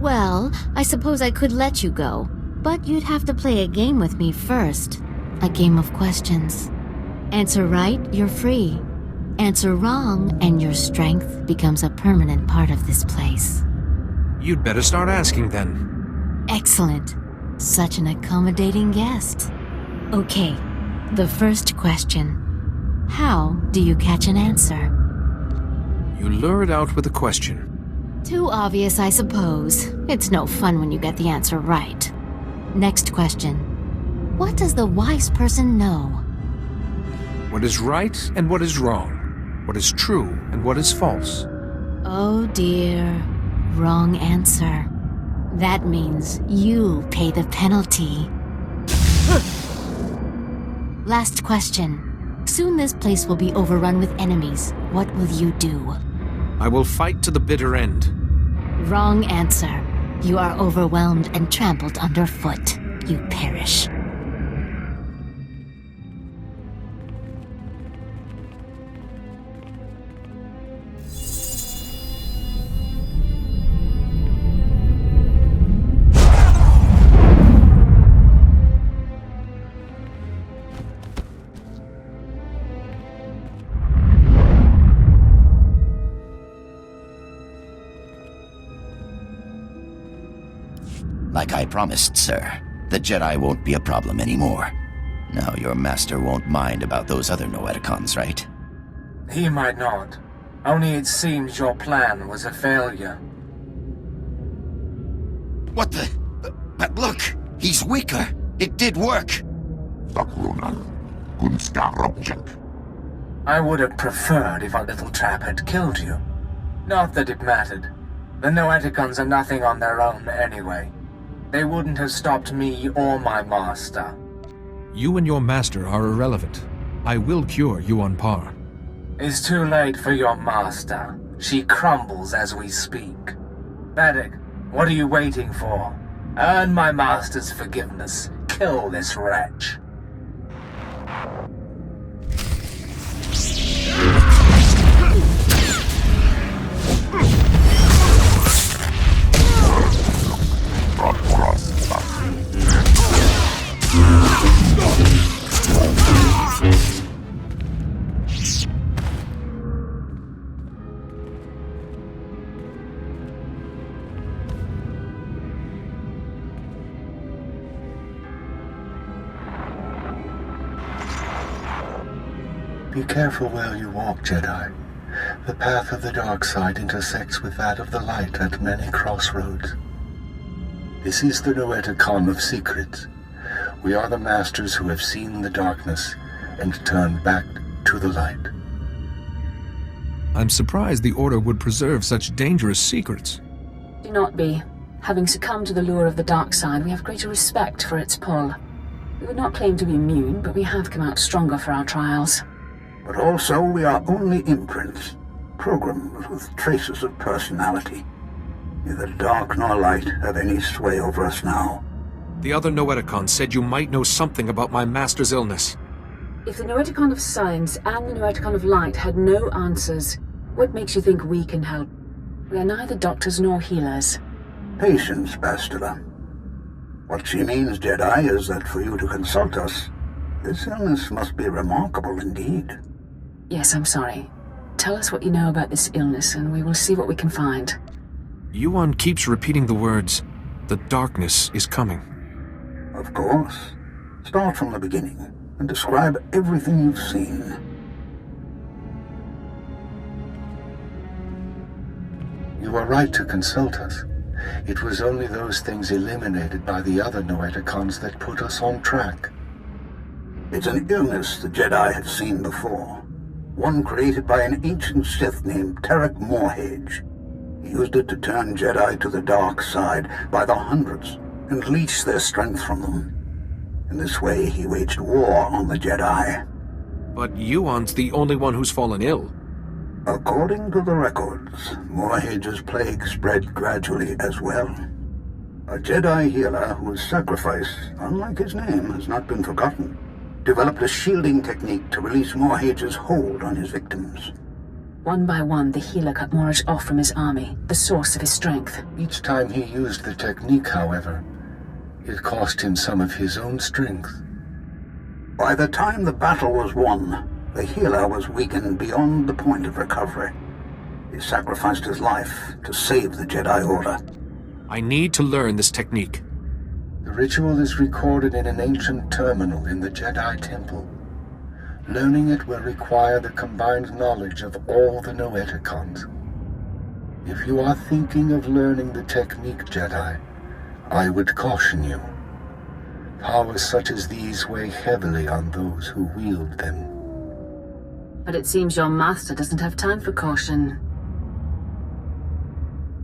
Well, I suppose I could let you go, but you'd have to play a game with me first. A game of questions. Answer right, you're free. Answer wrong, and your strength becomes a permanent part of this place. You'd better start asking then. Excellent. Such an accommodating guest. Okay, the first question. How do you catch an answer? You lure it out with a question. Too obvious, I suppose. It's no fun when you get the answer right. Next question. What does the wise person know? What is right and what is wrong? What is true and what is false? Oh dear. Wrong answer. That means you pay the penalty. Last question. Soon this place will be overrun with enemies. What will you do? I will fight to the bitter end. Wrong answer. You are overwhelmed and trampled underfoot. You perish. Like I promised, sir, the Jedi won't be a problem anymore. Now your master won't mind about those other Noeticons, right? He might not. Only it seems your plan was a failure. What the? But look! He's weaker! It did work! I would have preferred if our little trap had killed you. Not that it mattered. The Noeticons are nothing on their own anyway. They wouldn't have stopped me or my master. You and your master are irrelevant. I will cure you on par. It's too late for your master. She crumbles as we speak. Paddock, what are you waiting for? Earn my master's forgiveness. Kill this wretch. Be careful where you walk, Jedi. The path of the dark side intersects with that of the light at many crossroads. This is the Noeticon of Secrets. We are the masters who have seen the darkness and turned back to the light. I'm surprised the Order would preserve such dangerous secrets. Do not be. Having succumbed to the lure of the dark side, we have greater respect for its pull. We would not claim to be immune, but we have come out stronger for our trials. But also we are only imprints, programs with traces of personality. Neither dark nor light have any sway over us now. The other Noeticon said you might know something about my master's illness. If the Noeticon of Science and the Noeticon of Light had no answers, what makes you think we can help? We are neither doctors nor healers. Patience, Bastila. What she means, Jedi, is that for you to consult us, this illness must be remarkable indeed. Yes, I'm sorry. Tell us what you know about this illness, and we will see what we can find. Yuan keeps repeating the words, "The darkness is coming." Of course. Start from the beginning, and describe everything you've seen. You are right to consult us. It was only those things eliminated by the other Noeticons that put us on track. It's an illness the Jedi have seen before. One created by an ancient Sith named Tarek Morhage. He used it to turn Jedi to the dark side by the hundreds and leech their strength from them. In this way, he waged war on the Jedi. But Yuan's the only one who's fallen ill. According to the records, Moorhage's plague spread gradually as well. A Jedi healer whose sacrifice, unlike his name, has not been forgotten, developed a shielding technique to release Moorhage's hold on his victims. One by one, the healer cut Moorhage off from his army, the source of his strength. Each time he used the technique, however, it cost him some of his own strength. By the time the battle was won, the healer was weakened beyond the point of recovery. He sacrificed his life to save the Jedi Order. I need to learn this technique. The ritual is recorded in an ancient terminal in the Jedi Temple. Learning it will require the combined knowledge of all the Noeticons. If you are thinking of learning the technique, Jedi, I would caution you. Powers such as these weigh heavily on those who wield them. But it seems your master doesn't have time for caution.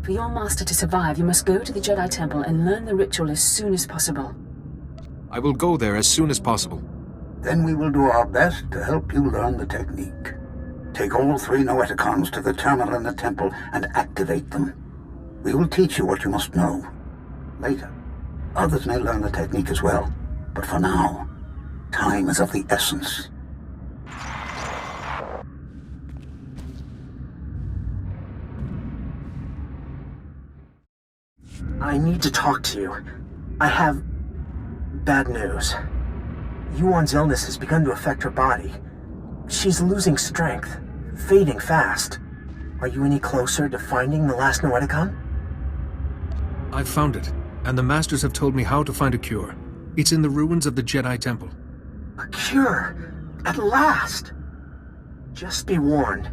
For your master to survive, you must go to the Jedi Temple and learn the ritual as soon as possible. I will go there as soon as possible. Then we will do our best to help you learn the technique. Take all 3 Noeticons to the terminal in the temple and activate them. We will teach you what you must know. Later, others may learn the technique as well. But for now, time is of the essence. I need to talk to you. I have bad news. Yuan's illness has begun to affect her body. She's losing strength, fading fast. Are you any closer to finding the last Noeticon? I've found it, and the Masters have told me how to find a cure. It's in the ruins of the Jedi Temple. A cure? At last! Just be warned.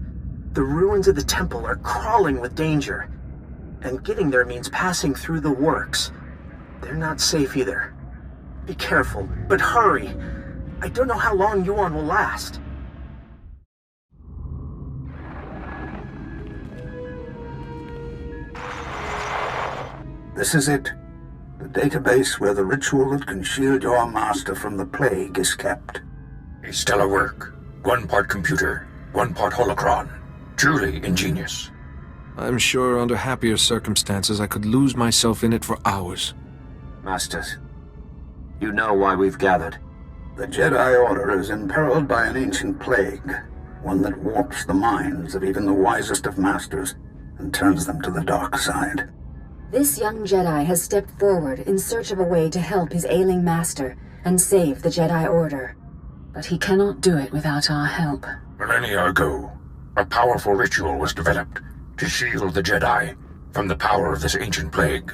The ruins of the temple are crawling with danger. And getting there means passing through the works. They're not safe either. Be careful, but hurry. I don't know how long Yuan will last. This is it. The database where the ritual that can shield your master from the plague is kept. A stellar work. 1 part computer, 1 part holocron. Truly ingenious. I'm sure under happier circumstances I could lose myself in it for hours. Masters, you know why we've gathered. The Jedi Order is imperiled by an ancient plague, one that warps the minds of even the wisest of masters and turns them to the dark side. This young Jedi has stepped forward in search of a way to help his ailing master and save the Jedi Order. But he cannot do it without our help. Millennia ago, a powerful ritual was developed to shield the Jedi from the power of this ancient plague.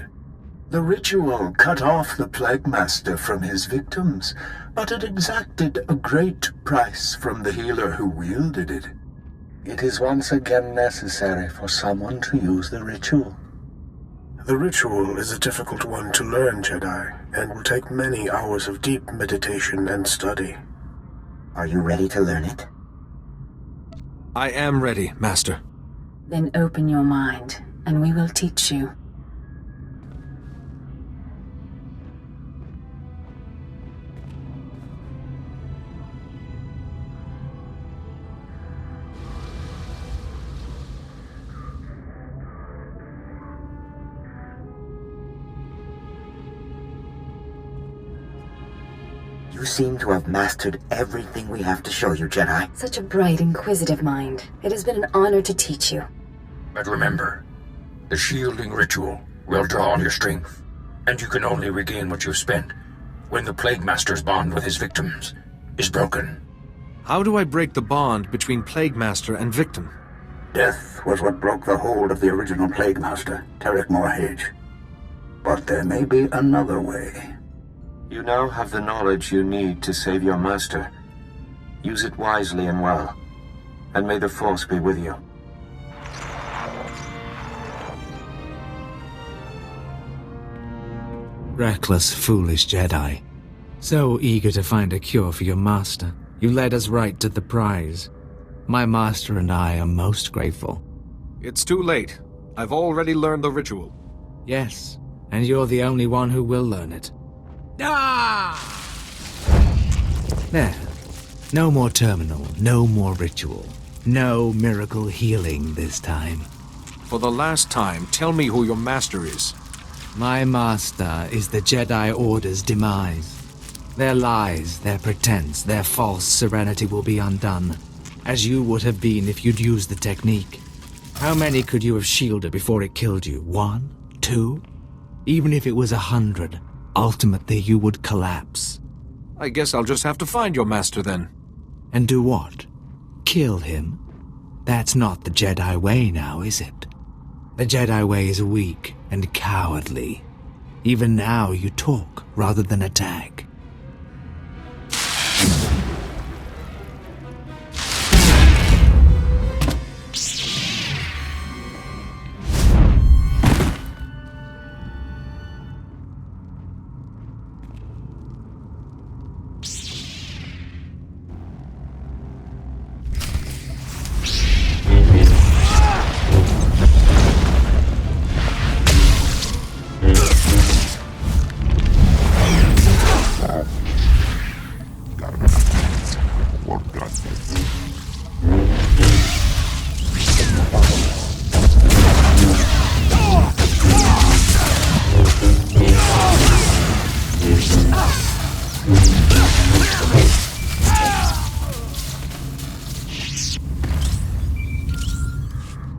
The ritual cut off the Plague Master from his victims, but it exacted a great price from the healer who wielded it. It is once again necessary for someone to use the ritual. The ritual is a difficult one to learn, Jedi, and will take many hours of deep meditation and study. Are you ready to learn it? I am ready, Master. Then open your mind, and we will teach you. You seem to have mastered everything we have to show you, Jedi. Such a bright, inquisitive mind. It has been an honor to teach you. But remember, the shielding ritual will draw on your strength, and you can only regain what you've spent when the Plague Master's bond with his victims is broken. How do I break the bond between Plague Master and victim? Death was what broke the hold of the original Plague Master, Tarek Moorhage. But there may be another way. You now have the knowledge you need to save your master. Use it wisely and well, and may the Force be with you. Reckless, foolish Jedi. So eager to find a cure for your master, you led us right to the prize. My master and I are most grateful. It's too late. I've already learned the ritual. Yes, and you're the only one who will learn it. Ah! There. No more terminal, no more ritual. No miracle healing this time. For the last time, tell me who your master is. My master is the Jedi Order's demise. Their lies, their pretense, their false serenity will be undone, as you would have been if you'd used the technique. How many could you have shielded before it killed you? 1? 2? Even if it was 100, ultimately you would collapse. I guess I'll just have to find your master then. And do what? Kill him? That's not the Jedi way now, is it? The Jedi way is weak and cowardly. Even now you talk rather than attack.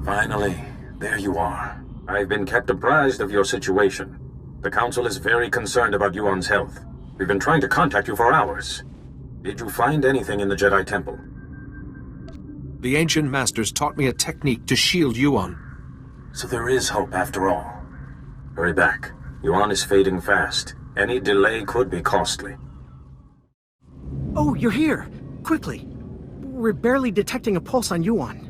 Finally, there you are. I've been kept apprised of your situation. The Council is very concerned about Yuan's health. We've been trying to contact you for hours. Did you find anything in the Jedi Temple? The Ancient Masters taught me a technique to shield Yuan. So there is hope after all. Hurry back. Yuan is fading fast. Any delay could be costly. Oh, you're here! Quickly! We're barely detecting a pulse on Yuan.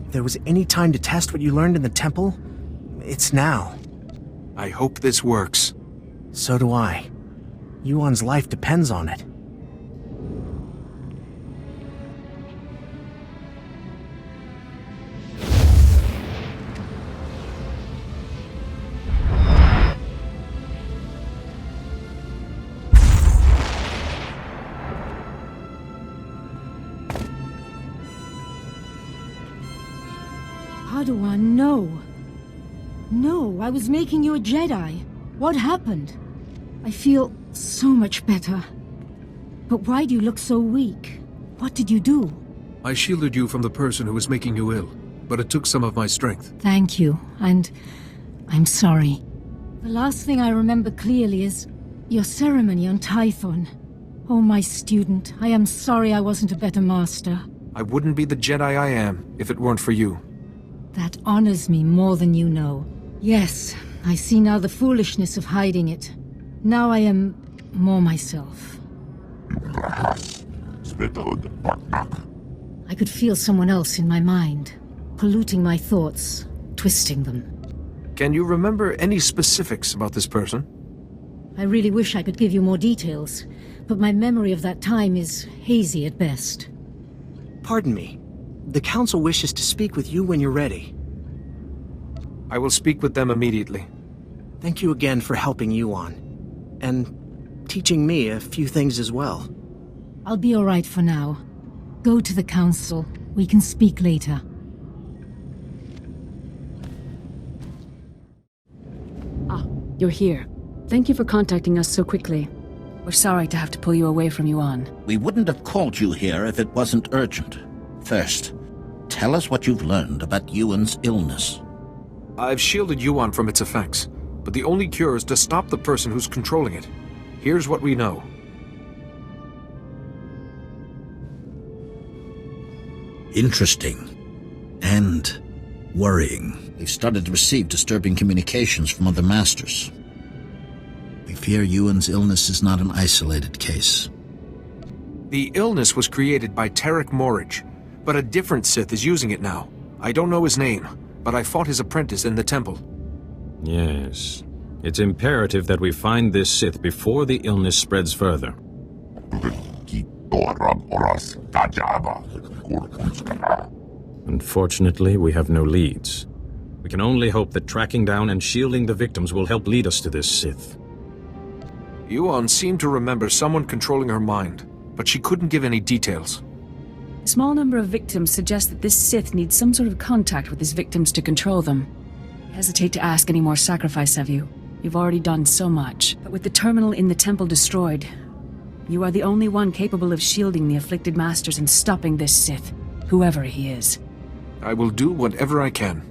If there was any time to test what you learned in the temple, it's now. I hope this works. So do I. Yuan's life depends on it. Padawan, no. No, I was making you a Jedi. What happened? I feel so much better. But why do you look so weak? What did you do? I shielded you from the person who was making you ill, but it took some of my strength. Thank you, and I'm sorry. The last thing I remember clearly is your ceremony on Tython. Oh, my student, I am sorry I wasn't a better master. I wouldn't be the Jedi I am if it weren't for you. That honors me more than you know. Yes, I see now the foolishness of hiding it. Now I am more myself. I could feel someone else in my mind, polluting my thoughts, twisting them. Can you remember any specifics about this person? I really wish I could give you more details, but my memory of that time is hazy at best. Pardon me. The Council wishes to speak with you when you're ready. I will speak with them immediately. Thank you again for helping Yuan. And teaching me a few things as well. I'll be all right for now. Go to the Council. We can speak later. Ah, you're here. Thank you for contacting us so quickly. We're sorry to have to pull you away from Yuan. We wouldn't have called you here if it wasn't urgent. First, tell us what you've learned about Yuan's illness. I've shielded Yuan from its effects, but the only cure is to stop the person who's controlling it. Here's what we know. Interesting. And worrying. They've started to receive disturbing communications from other masters. We fear Yuan's illness is not an isolated case. The illness was created by Tarek Morridge, but a different Sith is using it now. I don't know his name, but I fought his apprentice in the temple. Yes. It's imperative that we find this Sith before the illness spreads further. Unfortunately, we have no leads. We can only hope that tracking down and shielding the victims will help lead us to this Sith. Yuan seemed to remember someone controlling her mind, but she couldn't give any details. A small number of victims suggest that this Sith needs some sort of contact with his victims to control them. I hesitate to ask any more sacrifice of you. You've already done so much. But with the terminal in the temple destroyed, you are the only one capable of shielding the afflicted masters and stopping this Sith, whoever he is. I will do whatever I can.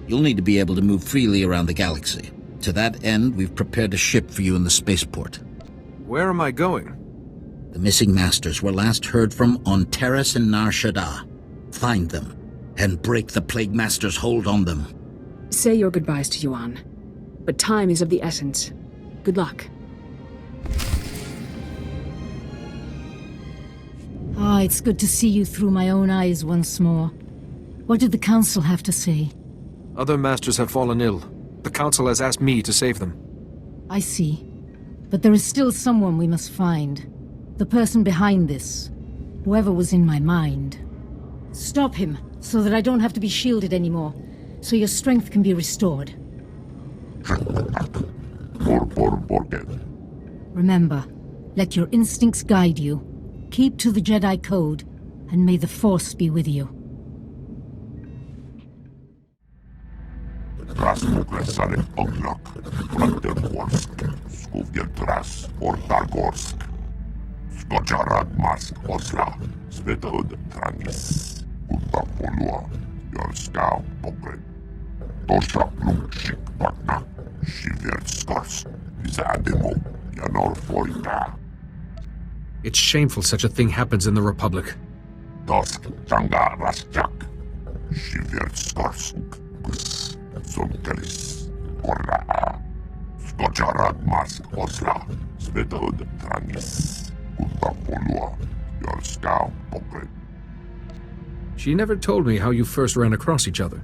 You'll need to be able to move freely around the galaxy. To that end, we've prepared a ship for you in the spaceport. Where am I going? The missing masters were last heard from on Terrace and Nar Shaddaa. Find them, and break the Plague Master's hold on them. Say your goodbyes to Yuan. But time is of the essence. Good luck. Ah, it's good to see you through my own eyes once more. What did the Council have to say? Other masters have fallen ill. The Council has asked me to save them. I see. But there is still someone we must find. The person behind this. Whoever was in my mind. Stop him, so that I don't have to be shielded anymore. So your strength can be restored. Remember, let your instincts guide you. Keep to the Jedi Code, and may the Force be with you. It's shameful such a thing happens in the Republic. She never told me how you first ran across each other.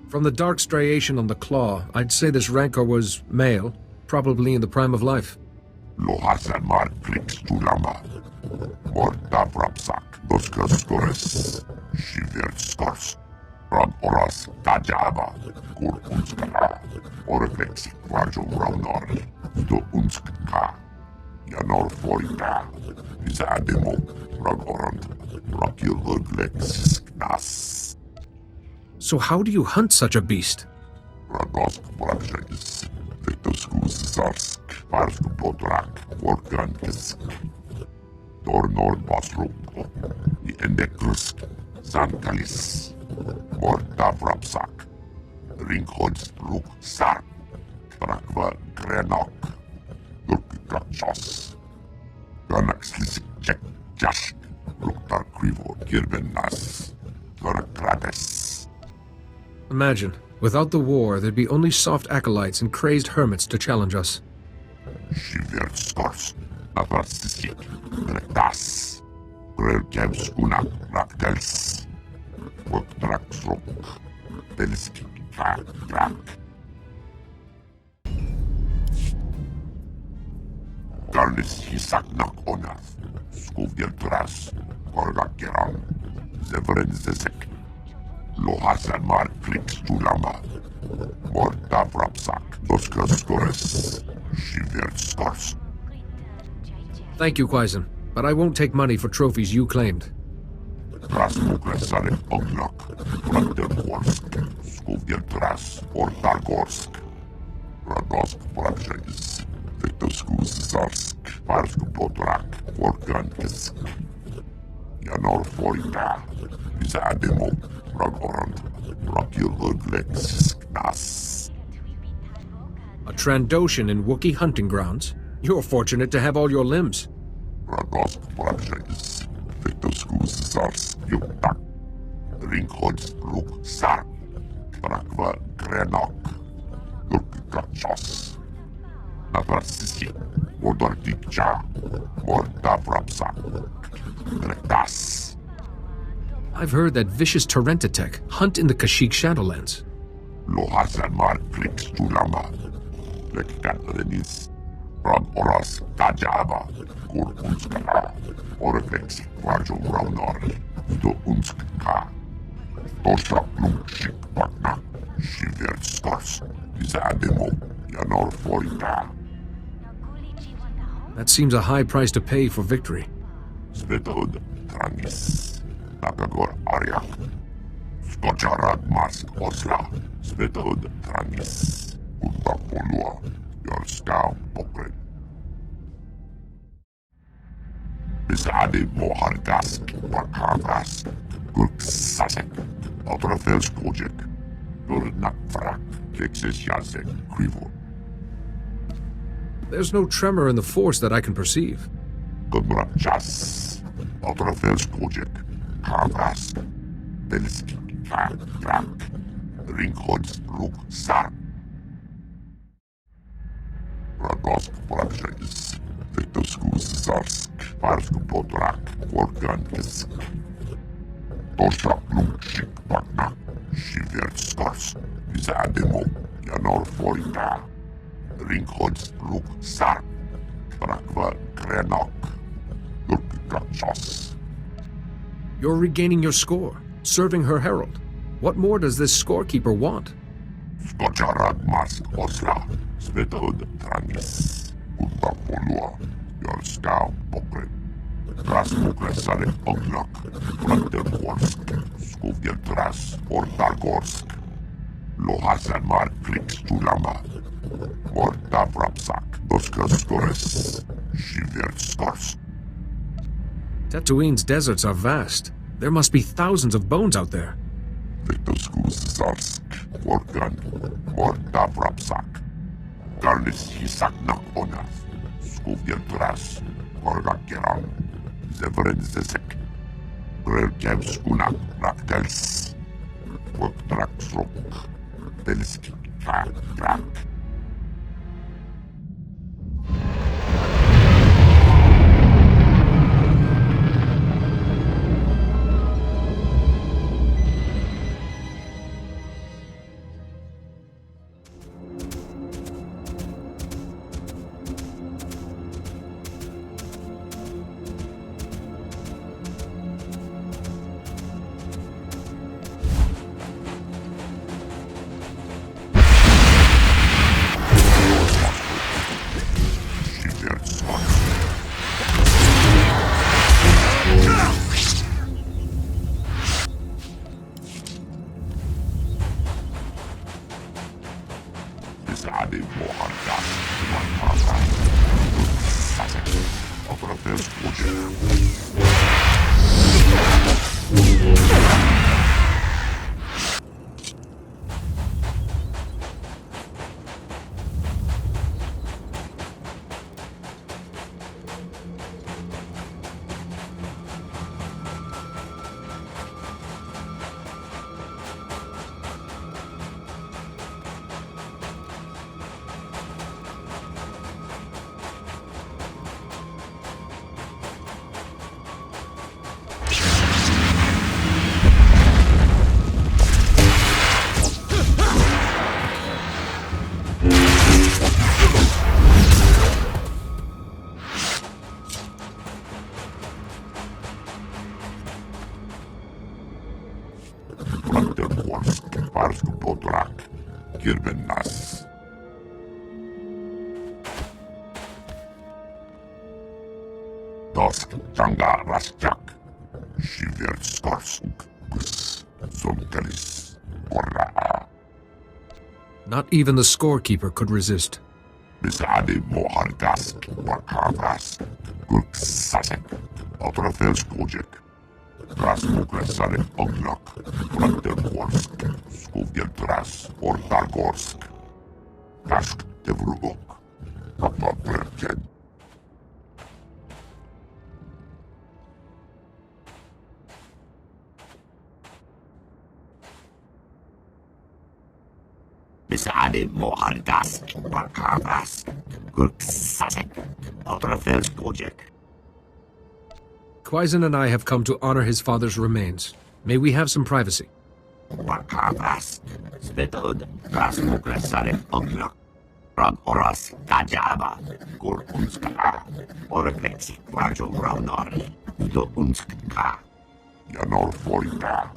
From the dark striation on the claw, I'd say this rancor was male, probably in the prime of life. So how do you hunt such a beast? Imagine, without the war, there'd be only soft acolytes and crazed hermits to challenge us. Thank you, Qyzen, but I won't take money for trophies you claimed. A Trandoshan in Wookiee hunting grounds? You're fortunate to have all your limbs. Ringhoods Ruk Sark, Brakva Grenok, Gurkachos, Navarsisi, Wodordikcha, Mordavrapsa, Retas. I've heard that vicious Torrentatek hunt in the Kashyyyk Shadowlands. Lohasamar Klix Tulama, Lekkat Renis, Ram Oras Tajaba, Kur Unskala, Oreflex Rajo Raunor, Do Unskka, Tosha Plumshik Pakna, Shiver Stars, Izademo, Yanor Forita. That seems a high price to pay for victory. Svetod Trangis, Nakagor Aryak, Skocharad Mask Osla, Svetod Trangis, Utapolua, Yorska Pokren. Bizade Mohargask, Bakavas, Gurk Sasek, Otrafels Kojek, Durnak Frak, Lexis Yazek, Krivo. There's no tremor in the force that I can perceive. Gumrak Jas, Otrafels Kojek, Kavas, Belski, Krak, Ringhods, Ruk, Sark. Radosk Prakshais, Vetoskus Zarsk, Parsk Potrak, Organkisk. Tosha Plumshik Pakna, Shiver Stars, Izademo, Yanor Forita. Ringhods Ruk Sark, Brakva Grenok, Gurkachos. You're regaining your score, serving her herald. What more does this scorekeeper want? Skocharad Mask Osla, Svetod Trangis, Utapolua, Yorska Pokren. Rasmuklesare Ognok, Frontergorsk, Skuvgeltras, Ortargorsk. Lohasanmar Klix Tulama, Mordavrapsak, Doskaskores, Shiver Stars. Tatooine's deserts are vast. There must be thousands of bones out there. Vetoskus Zarsk, Organ, Mordavrapsak. Garnis Hisaknak Onas, Skuvgeltras, Orgakeran, Zevren Zesek. Grelkev Skunak Raktels, Woktraksrok. Belski, Krak. Dosk Janga Rasjak, Shiver Starsuk, Gus, Zonkelis, Korra. Not even the scorekeeper could resist. Bizade Mohargask, Bakavas, Gurk Sasek, Otrafels Kojek. Rasmuklesare Ognok, Frontergorsk, Skuvgeltras, Ortargorsk. Kask Tevrugok, Kapatverken. Besade mohardas, bakavas, gurksasek, otrafels gojek. Qyzen and I have come to honor his father's remains. May we have some privacy? Bakavas, spetod, rasmukresare oglok, rod oras, kajaba, gur unskala, oreflexi, quajo raunori, do unskka. Yanor forita,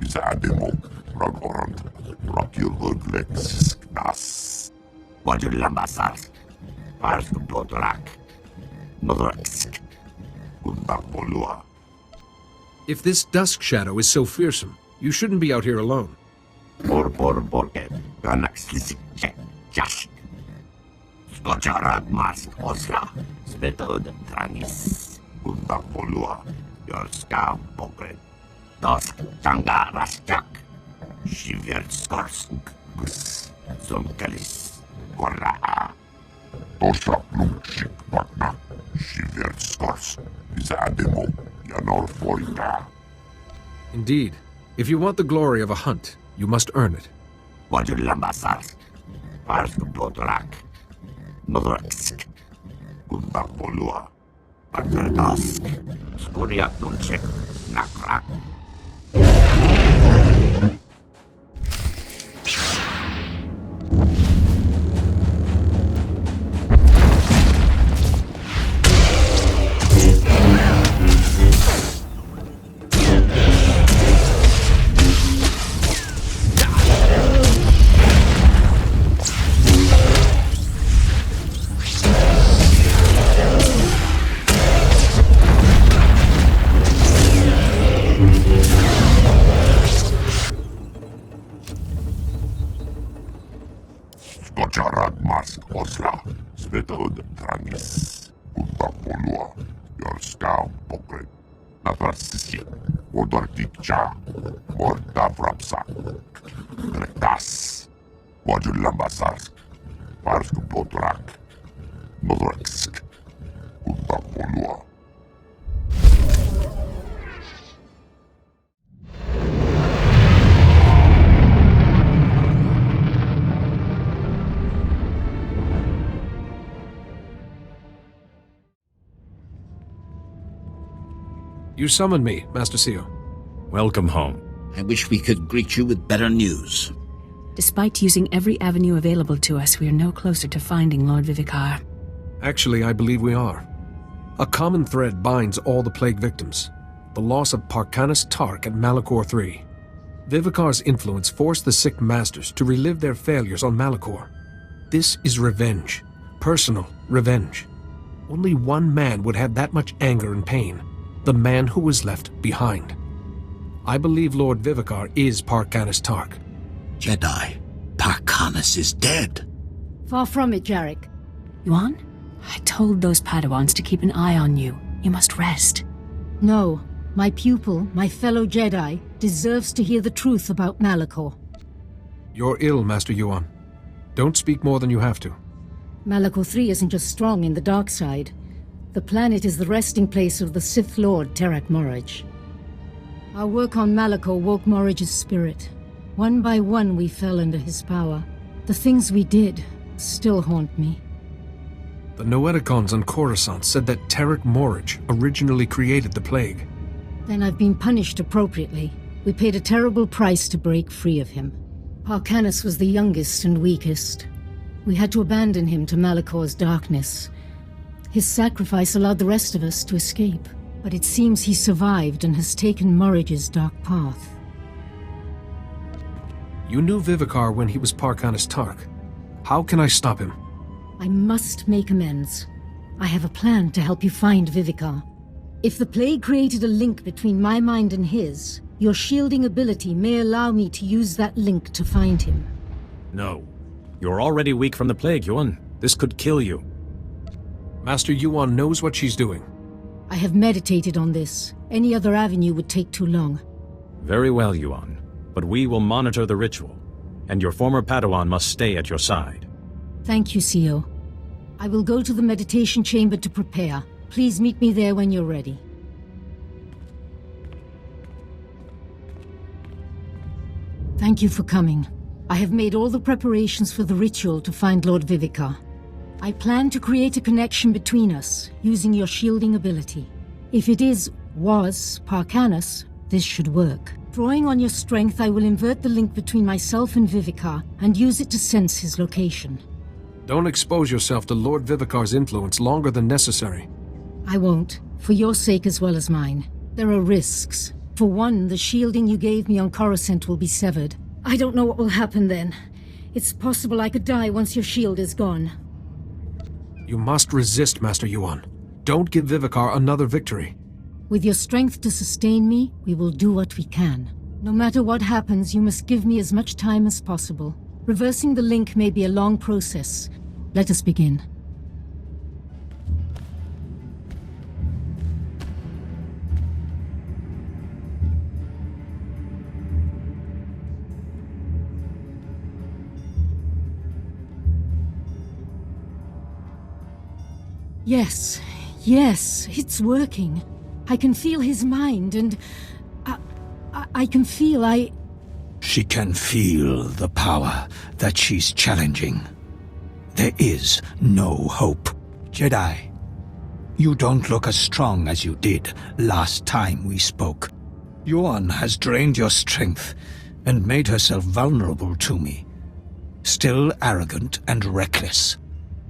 Zademo, Ragorant, Rockyluglex, Nas. Quajo lambasas, Pars Potrak, Nodrex, Gundapolua. If this dusk shadow is so fearsome, you shouldn't be out here alone. Borke, Ganaxlisik, Jash. Scotcharad Mask, Osla, Spetod, Trangis, Gundapolua. Your scalp pocket. Dusk, Tanga, Raschak. Shiver Skorsk, Gus, Zomkalis, Gorra. Tosha Plumchik, Patna, Shiver Skorsk, Zademo, Yanor Forita. Indeed. If you want the glory of a hunt, you must earn it. Wajul Lambasar, Pars Potrak, Nodrex, Gundapolua. Dusk, Skuriak Nunchek, Nakrak. Scotcharad Mask, Osla, Spetod, Trangis, Gundapolua. Your scalp pocket. Natrasisi, Wodortikcha, Morta Vrapsa, Rektas, Wajul Lambasarsk, Pars Potrak, Nodrex, Gundapolua. You summoned me, Master Seo. Welcome home. I wish we could greet you with better news. Despite using every avenue available to us, we are no closer to finding Lord Vivicar. Actually, I believe we are. A common thread binds all the plague victims. The loss of Parkanis Tark at Malachor III. Vivicar's influence forced the sick masters to relive their failures on Malachor. This is revenge. Personal revenge. Only one man would have that much anger and pain. The man who was left behind. I believe Lord Vivicar is Parkanis Tark. Jedi, Parkanis is dead. Far from it, Jarek. Yuan? I told those Padawans to keep an eye on you. You must rest. No. My pupil, my fellow Jedi, deserves to hear the truth about Malachor. You're ill, Master Yuan. Don't speak more than you have to. Malachor III isn't just strong in the dark side. The planet is the resting place of the Sith Lord Terak Morij. Our work on Malachor woke Morij's spirit. One by one we fell under his power. The things we did still haunt me. The Noeticons on Coruscant said that Terak Morij originally created the plague. Then I've been punished appropriately. We paid a terrible price to break free of him. Parkanis was the youngest and weakest. We had to abandon him to Malachor's darkness. His sacrifice allowed the rest of us to escape, but it seems he survived and has taken Morij's dark path. You knew Vivicar when he was Parkanis Tark. How can I stop him? I must make amends. I have a plan to help you find Vivicar. If the plague created a link between my mind and his, your shielding ability may allow me to use that link to find him. No. You're already weak from the plague, Yuan. This could kill you. Master Yuan knows what she's doing. I have meditated on this. Any other avenue would take too long. Very well, Yuan. But we will monitor the ritual, and your former Padawan must stay at your side. Thank you, Seo. I will go to the meditation chamber to prepare. Please meet me there when you're ready. Thank you for coming. I have made all the preparations for the ritual to find Lord Vivicar. I plan to create a connection between us, using your shielding ability. If it was Parcanus, this should work. Drawing on your strength, I will invert the link between myself and Vivicar, and use it to sense his location. Don't expose yourself to Lord Vivicar's influence longer than necessary. I won't, for your sake as well as mine. There are risks. For one, the shielding you gave me on Coruscant will be severed. I don't know what will happen then. It's possible I could die once your shield is gone. You must resist, Master Yuan. Don't give Vivicar another victory. With your strength to sustain me, we will do what we can. No matter what happens, you must give me as much time as possible. Reversing the link may be a long process. Let us begin. Yes, it's working. I can feel his mind, and I can feel She can feel the power that she's challenging. There is no hope. Jedi, you don't look as strong as you did last time we spoke. Yuan has drained your strength and made herself vulnerable to me. Still arrogant and reckless.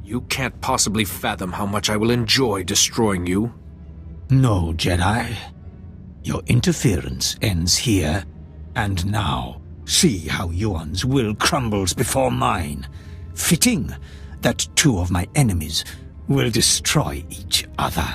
You can't possibly fathom how much I will enjoy destroying you. No, Jedi. Your interference ends here and now. See how Yuan's will crumbles before mine. Fitting that two of my enemies will destroy each other.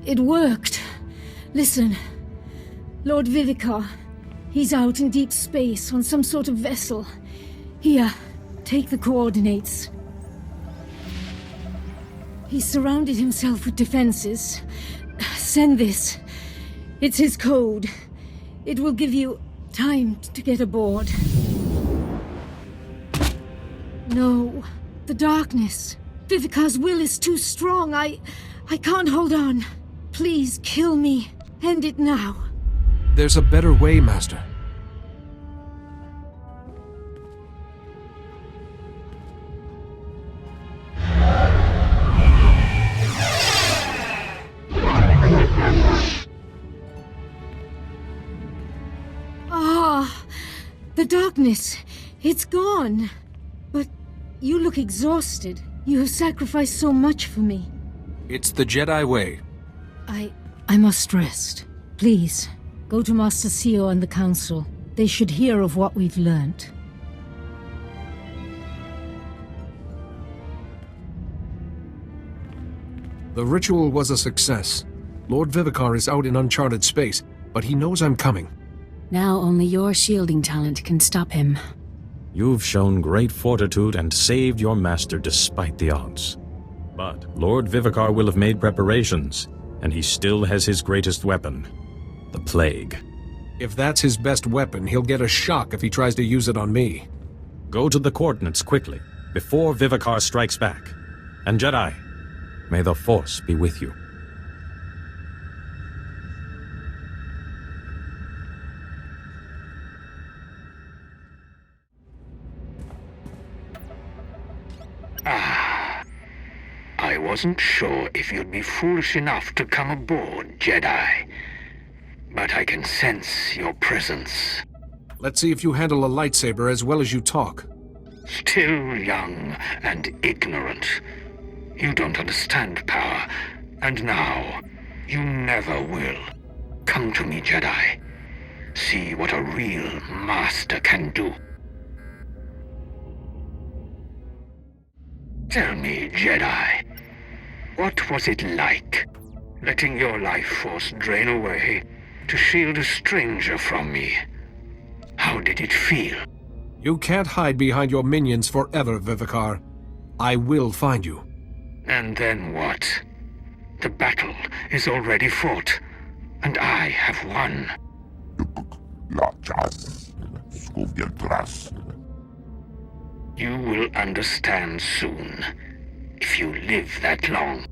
It worked. Listen. Lord Vivicar. He's out in deep space on some sort of vessel. Here, take the coordinates. He's surrounded himself with defenses. Send this. It's his code. It will give you time to get aboard. No. The darkness. Vivicar's will is too strong. I can't hold on. Please kill me. End it now. There's a better way, Master. The darkness. It's gone. But you look exhausted. You have sacrificed so much for me. It's the Jedi way. I must rest. Please, go to Master Seo and the Council. They should hear of what we've learnt. The ritual was a success. Lord Vivicar is out in uncharted space, but he knows I'm coming. Now only your shielding talent can stop him. You've shown great fortitude and saved your master despite the odds. But Lord Vivicar will have made preparations, and he still has his greatest weapon, the Plague. If that's his best weapon, he'll get a shock if he tries to use it on me. Go to the coordinates quickly, before Vivicar strikes back. And Jedi, may the Force be with you. I wasn't sure if you'd be foolish enough to come aboard, Jedi. But I can sense your presence. Let's see if you handle a lightsaber as well as you talk. Still young and ignorant. You don't understand power, and now you never will. Come to me, Jedi. See what a real master can do. Tell me, Jedi, what was it like, letting your life force drain away to shield a stranger from me? How did it feel? You can't hide behind your minions forever, Vivicar. I will find you. And then what? The battle is already fought, and I have won. You will understand soon, if you live that long.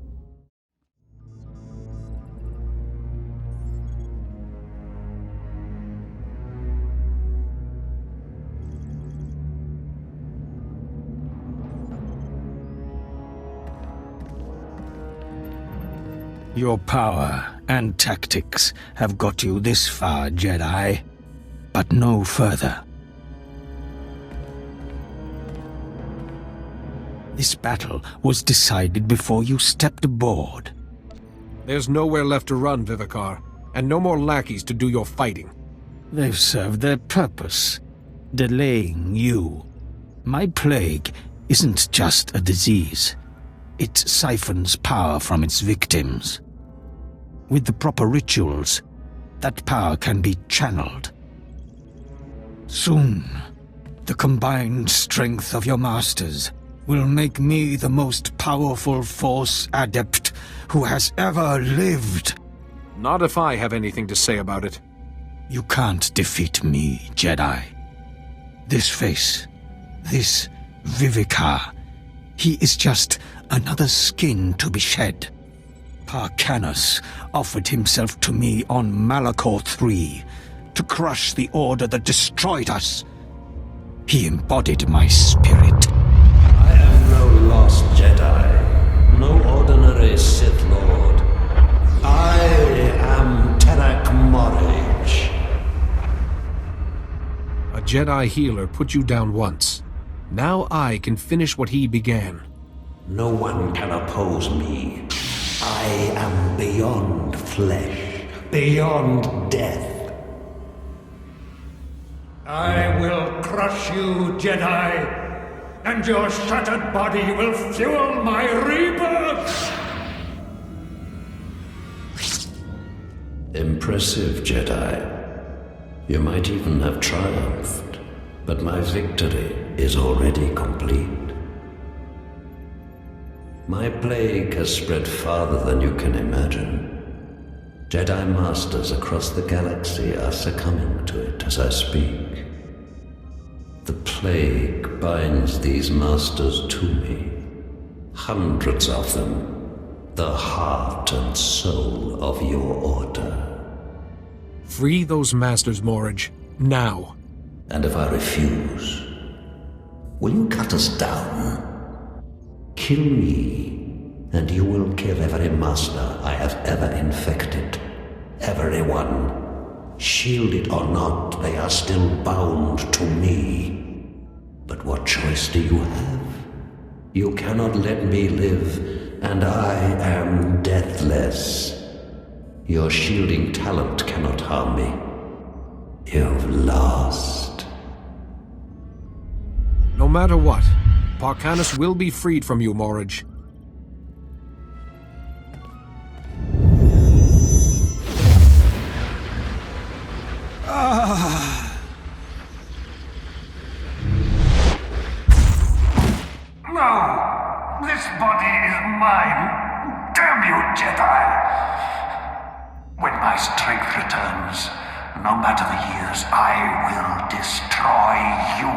Your power and tactics have got you this far, Jedi, but no further. This battle was decided before you stepped aboard. There's nowhere left to run, Vivicar, and no more lackeys to do your fighting. They've served their purpose, delaying you. My plague isn't just a disease. It siphons power from its victims. With the proper rituals, that power can be channeled. Soon, the combined strength of your masters will make me the most powerful Force adept who has ever lived. Not if I have anything to say about it. You can't defeat me, Jedi. This face, this Vivicar, he is just another skin to be shed. Parkanus offered himself to me on Malachor III to crush the order that destroyed us. He embodied my spirit. I am no lost Jedi, no ordinary Sith Lord. I am Tarak Morage. A Jedi healer put you down once. Now I can finish what he began. No one can oppose me. I am beyond flesh, beyond death. I will crush you, Jedi, and your shattered body will fuel my rebirth! Impressive, Jedi. You might even have triumphed, but my victory is already complete. My plague has spread farther than you can imagine. Jedi Masters across the galaxy are succumbing to it as I speak. The plague binds these Masters to me. Hundreds of them. The heart and soul of your order. Free those Masters, Morage. Now. And if I refuse, will you cut us down? Kill me, and you will kill every master I have ever infected. Everyone. Shielded or not, they are still bound to me. But what choice do you have? You cannot let me live, and I am deathless. Your shielding talent cannot harm me. You've lost. No matter what, Parkanus will be freed from you, Morage. No! This body is mine! Damn you, Jedi! When my strength returns, no matter the years, I will destroy you!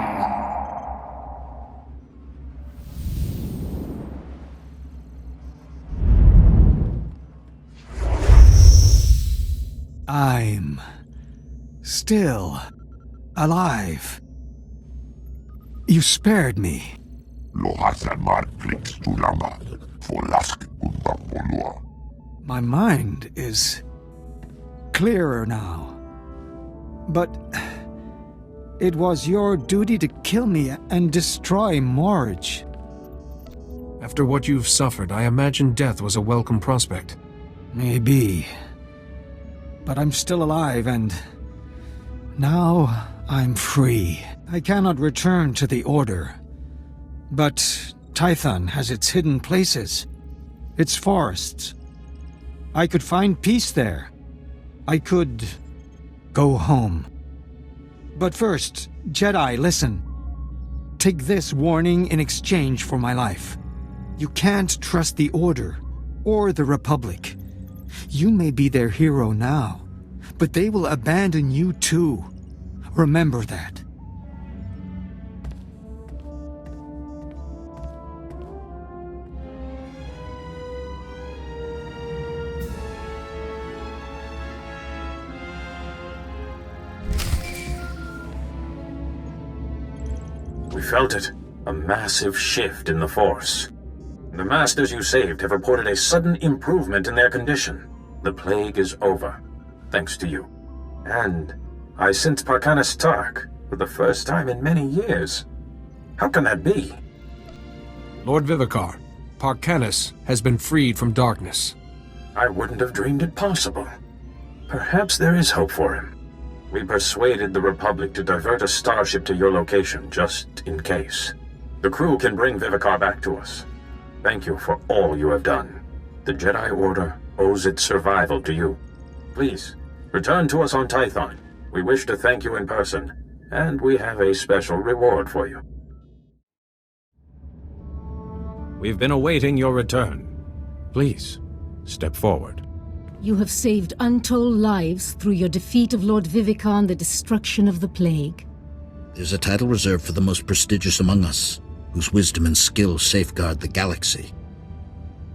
I'm still alive. You spared me. My mind is clearer now. But it was your duty to kill me and destroy Morage. After what you've suffered, I imagine death was a welcome prospect. Maybe. But I'm still alive, and now I'm free. I cannot return to the Order, but Tython has its hidden places, its forests. I could find peace there. I could go home. But first, Jedi, listen. Take this warning in exchange for my life. You can't trust the Order or the Republic. You may be their hero now, but they will abandon you too. Remember that. We felt it. A massive shift in the Force. The Masters you saved have reported a sudden improvement in their condition. The plague is over, thanks to you. And I sense Parkanis Tark for the first time in many years. How can that be? Lord Vivicar, Parkanis has been freed from darkness. I wouldn't have dreamed it possible. Perhaps there is hope for him. We persuaded the Republic to divert a starship to your location, just in case. The crew can bring Vivicar back to us. Thank you for all you have done. The Jedi Order owes its survival to you. Please, return to us on Tython. We wish to thank you in person, and we have a special reward for you. We've been awaiting your return. Please, step forward. You have saved untold lives through your defeat of Lord Vivicar and the destruction of the plague. There's a title reserved for the most prestigious among us, whose wisdom and skill safeguard the galaxy.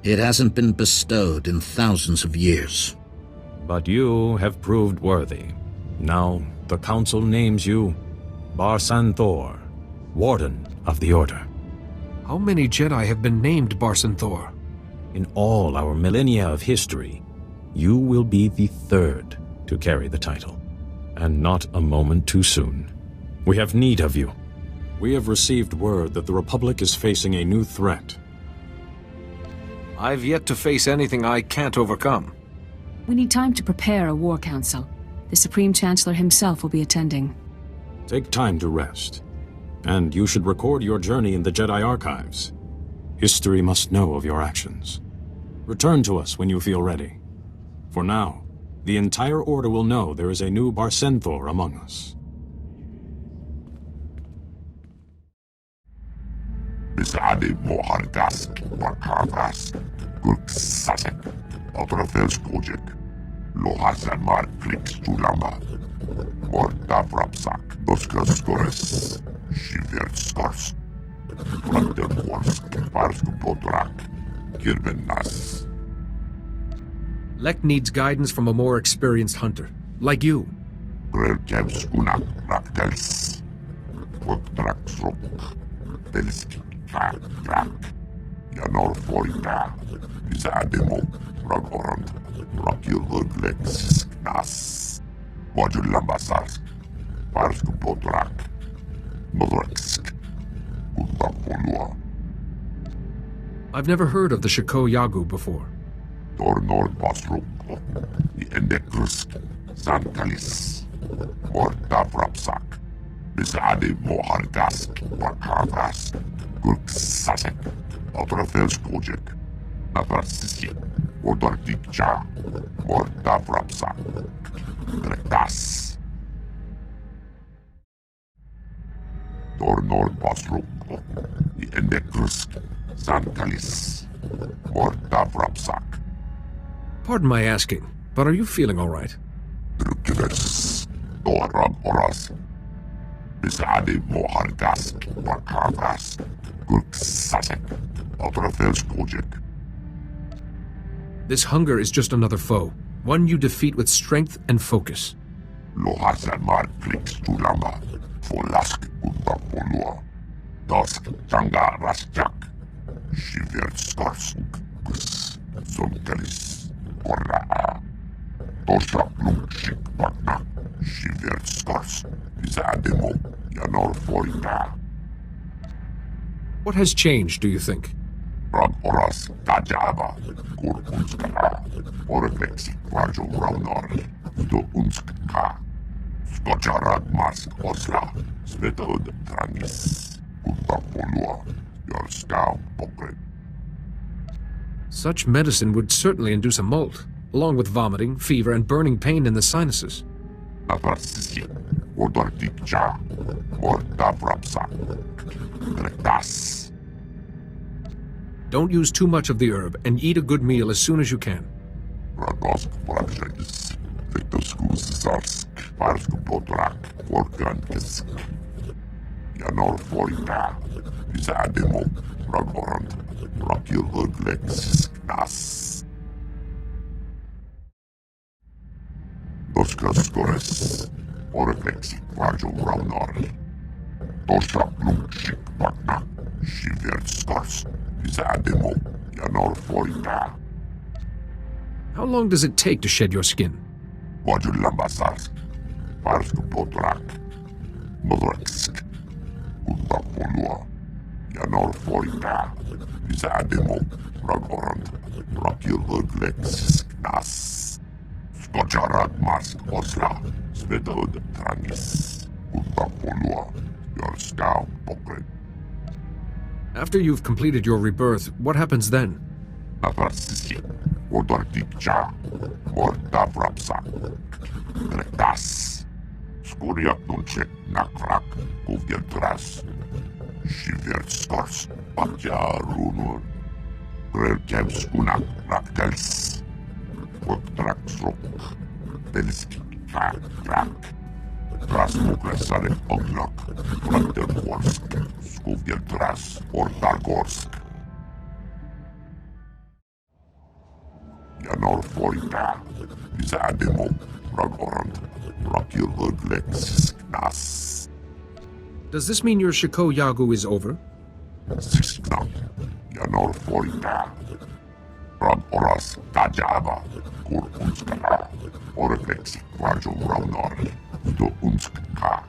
It hasn't been bestowed in thousands of years. But you have proved worthy. Now, the Council names you Barsen'thor, Warden of the Order. How many Jedi have been named Barsen'thor? In all our millennia of history, you will be the third to carry the title, and not a moment too soon. We have need of you. We have received word that the Republic is facing a new threat. I've yet to face anything I can't overcome. We need time to prepare a war council. The Supreme Chancellor himself will be attending. Take time to rest, and you should record your journey in the Jedi archives. History must know of your actions. Return to us when you feel ready. For now, the entire Order will know there is a new Barsen'thor among us. Besade mohargas, barkargas, gurksasek, autorafelskodjek, lohasamar krikstulama, mortavrapsak, doskaskores, shiverskors, brandenhorsk, parskupotrak, kirbennas. Lek needs guidance from a more experienced hunter, like you. Grelkevskunak raktels, Woktraksrok, Belski. Krak, Janor Forita, Izademo, Ragorand, Rakilhuglex, Nas, Modulambasarsk, Parskupotrak, Nodraksk, Utapolua. I've never heard of the Shko-Yagu before. Tornor Basruk, Endekrusk, Sankalis, Mortavrapsak, Bizade Mohargask, Barkargask. Gurksasek, autorafelskodjek, Navarsisik, Odortikcha, Mortavrapsak, Gretas. Tornor Basruk, Endekrusk, Sankalis, Mortavrapsak. Pardon my asking, but are you feeling all right? Drukives, Doram Oras, Bizade Mohargask, Barkargas, Gurksasek, autorafelskodjek. This hunger is just another foe, one you defeat with strength and focus. Lohasamar krikstulama, Folask utapolua, Dask tanga rasjak, Shiverskorsuk, Gus, Zonkalis, Korraa, Tosha plumshik pakna, Shiverskors, Izademo, Janor Forita. What has changed, do you think? Oras Tajaba, Kurkunska, Orvexi Quajo Raunor, Do Unska, Skocharad Mask Osla, Svetod Tranis, Utapolua, your scalp pocket. Such medicine would certainly induce a molt, along with vomiting, fever, and burning pain in the sinuses. Don't use too much of the herb, and eat a good meal as soon as you can. Doskascores, oreflexi, Rajo Raunor. Tosha Blumchik Patna, Shiverskors, Zademo, Yanor Forita. How long does it take to shed your skin? Wajulambasarsk, Parsku Potrak, Nodorsk, Utapolua, Yanor Forita, Zademo, Ragorand, Rakil Urglexis Nas. Skocharat Mask Osla, Svedod Trangis, Utapolua, your scalp pocket. After you've completed your rebirth, what happens then? Afarsisi, Odortikcha, Mortavrapsa, Tretas, Skuriatunche, Nakrak, Kuvgeltras, Shiverskors, Patja Runur, Grelkevskunak, Raktels, Woktraksrok, Telski, Krak, Rasmuklesare, Oglok, Rantergorsk, Skuvgeltras, Ortargorsk. Yanor Forita, Zademo, Ragorand, Rakil Urglexis Nas. Does this mean your Shko-Yagu is over? Siskna, Yanor Forita, Ragoras, Tajaba, Kurunskana, Oreflexi, Rajo Raunor, Do Unskka,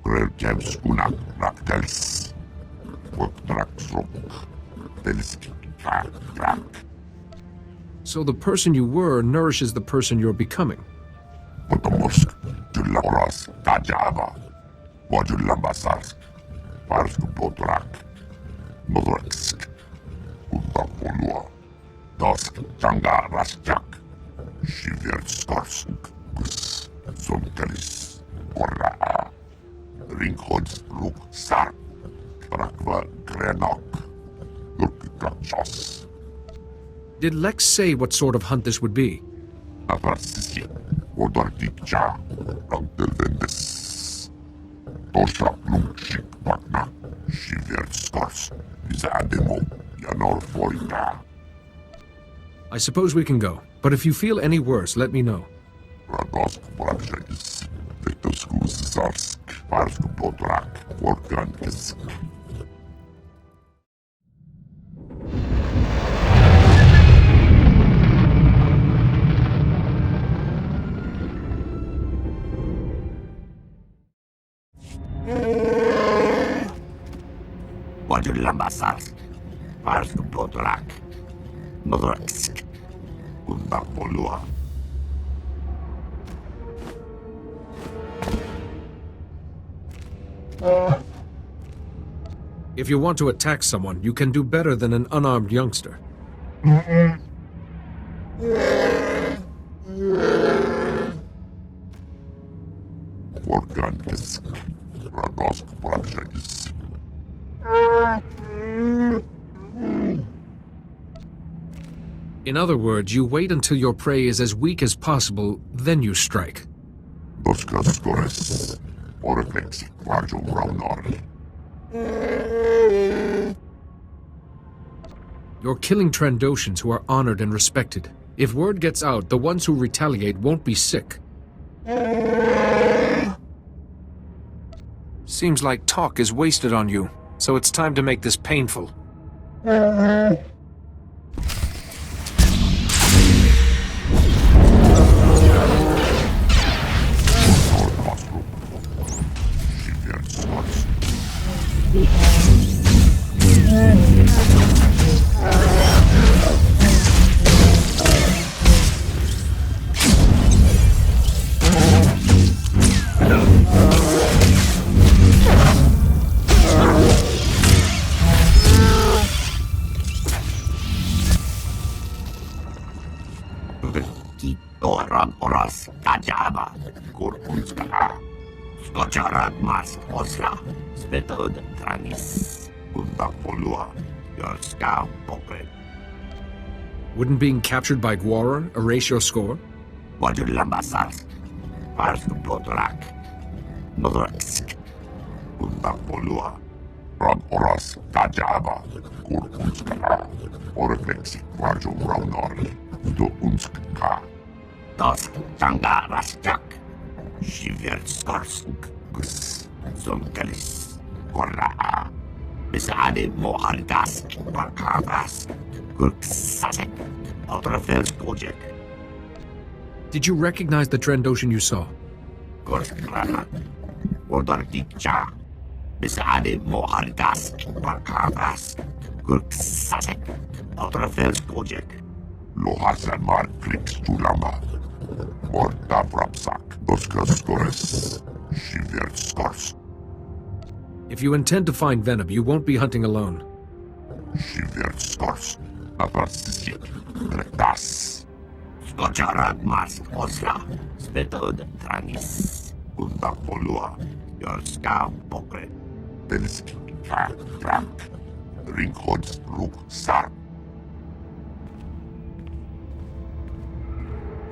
Grelkevskunak, Raktels, Woktraksrok, Telski, Krak. So the person you were nourishes the person you're becoming. Potomosk, Julaoras, Tajaba, Wajulambasarsk, Parsku Potrak, Nodorsk, Utapolua, Dosk, Changa, Rasjak, Shiverskorsk, Gus, Zonkelis, Korra, Ringhods, Ruk, Sark, Rakva, Grenok, Lurkikachos. Did Lex say what sort of hunt this would be? Afarsisi, Odortikcha, Rantelvendes. Tosha Blumchik Patna, Shiverskors, Zademo, Yanor Forita. I suppose we can go, but if you feel any worse, let me know. Radosk Brajais, Vetoskus Zarsk, Parsku Potrak, Workankis. Wajulambasarsk, Parsku Potrak, Nodorsk, Utapolua. If you want to attack someone, you can do better than an unarmed youngster. Workankis, Radosk Brajais. In other words, you wait until your prey is as weak as possible, then you strike. Doskascores, Oreflexi, Rajo Raunor. You're killing Trandoshans who are honored and respected. If word gets out, the ones who retaliate won't be sick. Seems like talk is wasted on you, so it's time to make this painful. Orang oras kajaba, kurkunska, skocharat mas osla, spetod tranis, unda polua, your scout pocket. Wouldn't being captured by Gwara erase your score? What you lambasas, pars to potrak, nodresk, unda polua, orang oras kajaba, kurkunska, oreflexi, varjo raunori, do unska. Das tanga rasjak, shivertskarsk, gus, zonkelis, korraa, besade mohardask, bakavas, gurksasek, otrafelstojek. Did you recognize the Trandoshan you saw? Gorskrana, Odartikcha, besade mohardask, bakavas, gurksasek, otrafelstojek. Lohasan mar kliks tulama. Morta prapsak, doskaskores, shivertskars. If you intend to find Venom, you won't be hunting alone. Shivertskars, navrasisik, retas. Skocharat mas osla, spetod tranis. Unda polua, your scam pokret. Telski, krak, ringhods, ruk, sarp.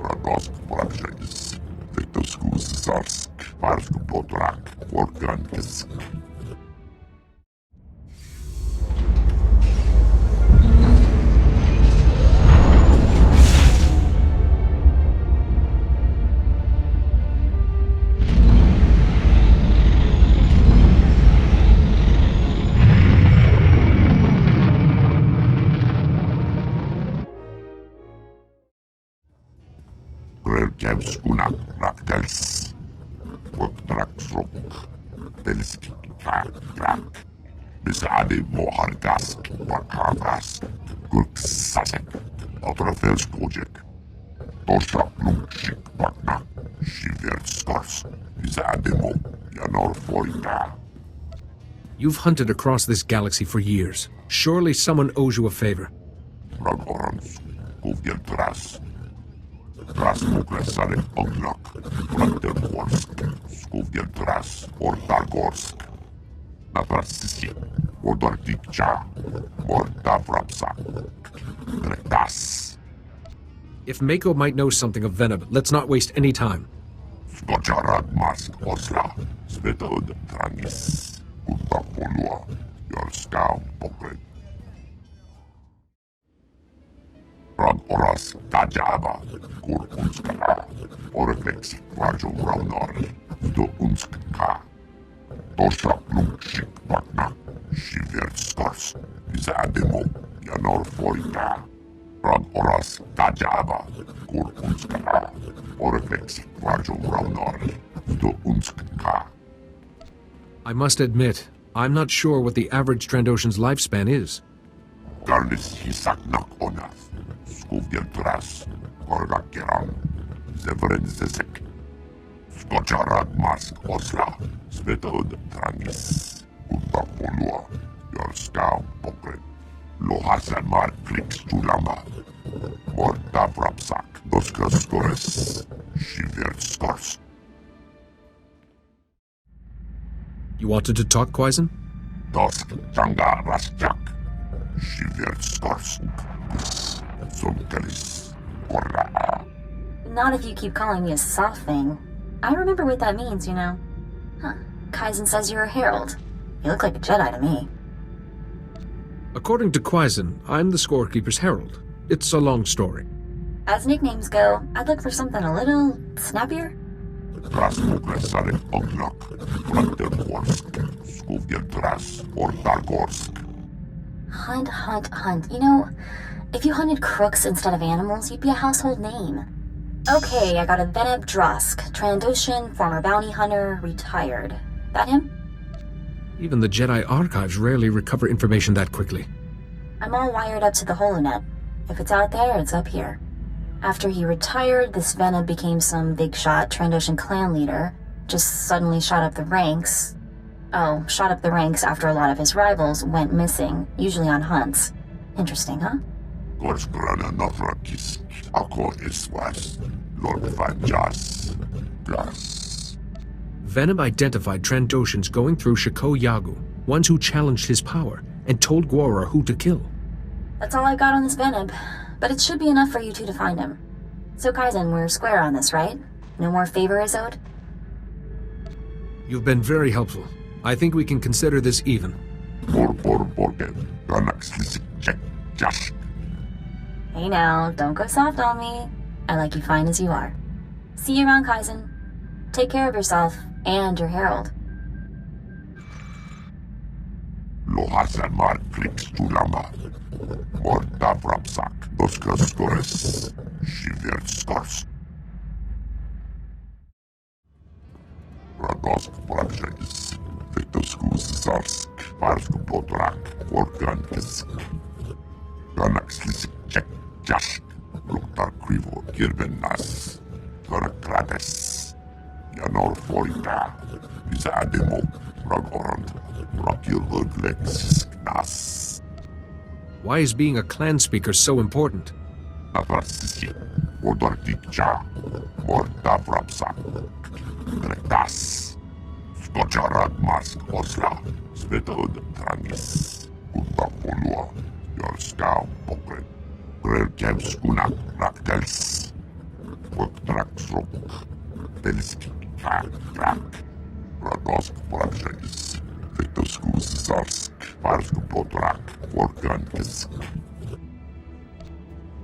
Radost Prabjais, Victoskus Zarsk, Parsk Potrak, Organkisk. James Kunak, Raktels, Woktraksrok, Telski, Krak, Besade Mohardask, Bakavas, Gurksasek, Otrafelstojek, Tosha Plumchik, Bakna, Shivertskars, Bisademo, Yanor Forita. You've hunted across this galaxy for years. Surely someone owes you a favor. Ragorans, Kuvgeltras. Rasmuklasare Oglok, Branterworsk, Skuvgeltras, Ortargorsk, Navrasisi, Odortikcha, Mortavrapsak, Retas. If Mako might know something of Venom, let's not waste any time. Skocharat Mask Osla, Svetod Tranis, Utapolua, your scam pocket. Ran oras tajaba, kurkunska, oreflexi, varjo raunori, do unska. Tosha plumchik vakna, shivertskars, bisademo, yanor forita. Ran oras tajaba, kurkunska, oreflexi, varjo raunori, do unska. I must admit, I'm not sure what the average Trandoshan's lifespan is. Garnis hisak nak onas. Skuvgeltras, Korgakeran, Zevrenzesek, Skocharat Mask Osla, Svetod Tranis, Utapolua, your scam pocket, Lohasan Mar Klix Tulama, Morta Prapsak, Doskaskores, Shivertskars. You wanted to talk, Qyzen? Dosk Tanga Rasjak, Shivertskars. Not if you keep calling me a soft thing. I remember what that means, you know. Huh. Qyzen says you're a herald. You look like a Jedi to me. According to Qyzen, I'm the Scorekeeper's herald. It's a long story. As nicknames go, I'd look for something a little snappier. Hunt. You know, if you hunted crooks instead of animals, you'd be a household name. Okay, I got a Veneb Drosk, Trandoshan, former bounty hunter, retired. That him? Even the Jedi archives rarely recover information that quickly. I'm all wired up to the holonet. If it's out there, it's up here. After he retired, this Veneb became some big shot Trandoshan clan leader. Just suddenly shot up the ranks. Oh, shot up the ranks after a lot of his rivals went missing, usually on hunts. Interesting, huh? Korskrana Nofrakis, Ako Iswas, Lord Vanjas, Gas. Venom identified Trandoshans going through Shko-Yagu, ones who challenged his power, and told Gwora who to kill. That's all I got on this Venom, but it should be enough for you two to find him. So Qyzen, we're square on this, right? No more favor is owed? You've been very helpful. I think we can consider this even. Hey now, don't go soft on me. I like you fine as you are. See you around, Qyzen. Take care of yourself and your herald. Lohasamar kliks tulama. Morta vrapsak, doskas skores. Shivert skors. Radosk prakshais. Victoskus zarsk. Parsk potrak. Organkisk. Ganaxlisik check jask. Luktar krivo kirbenas. Ganakrades. Yanor forita. Bisa ademo. Ragorant. Why is being a clan speaker so important?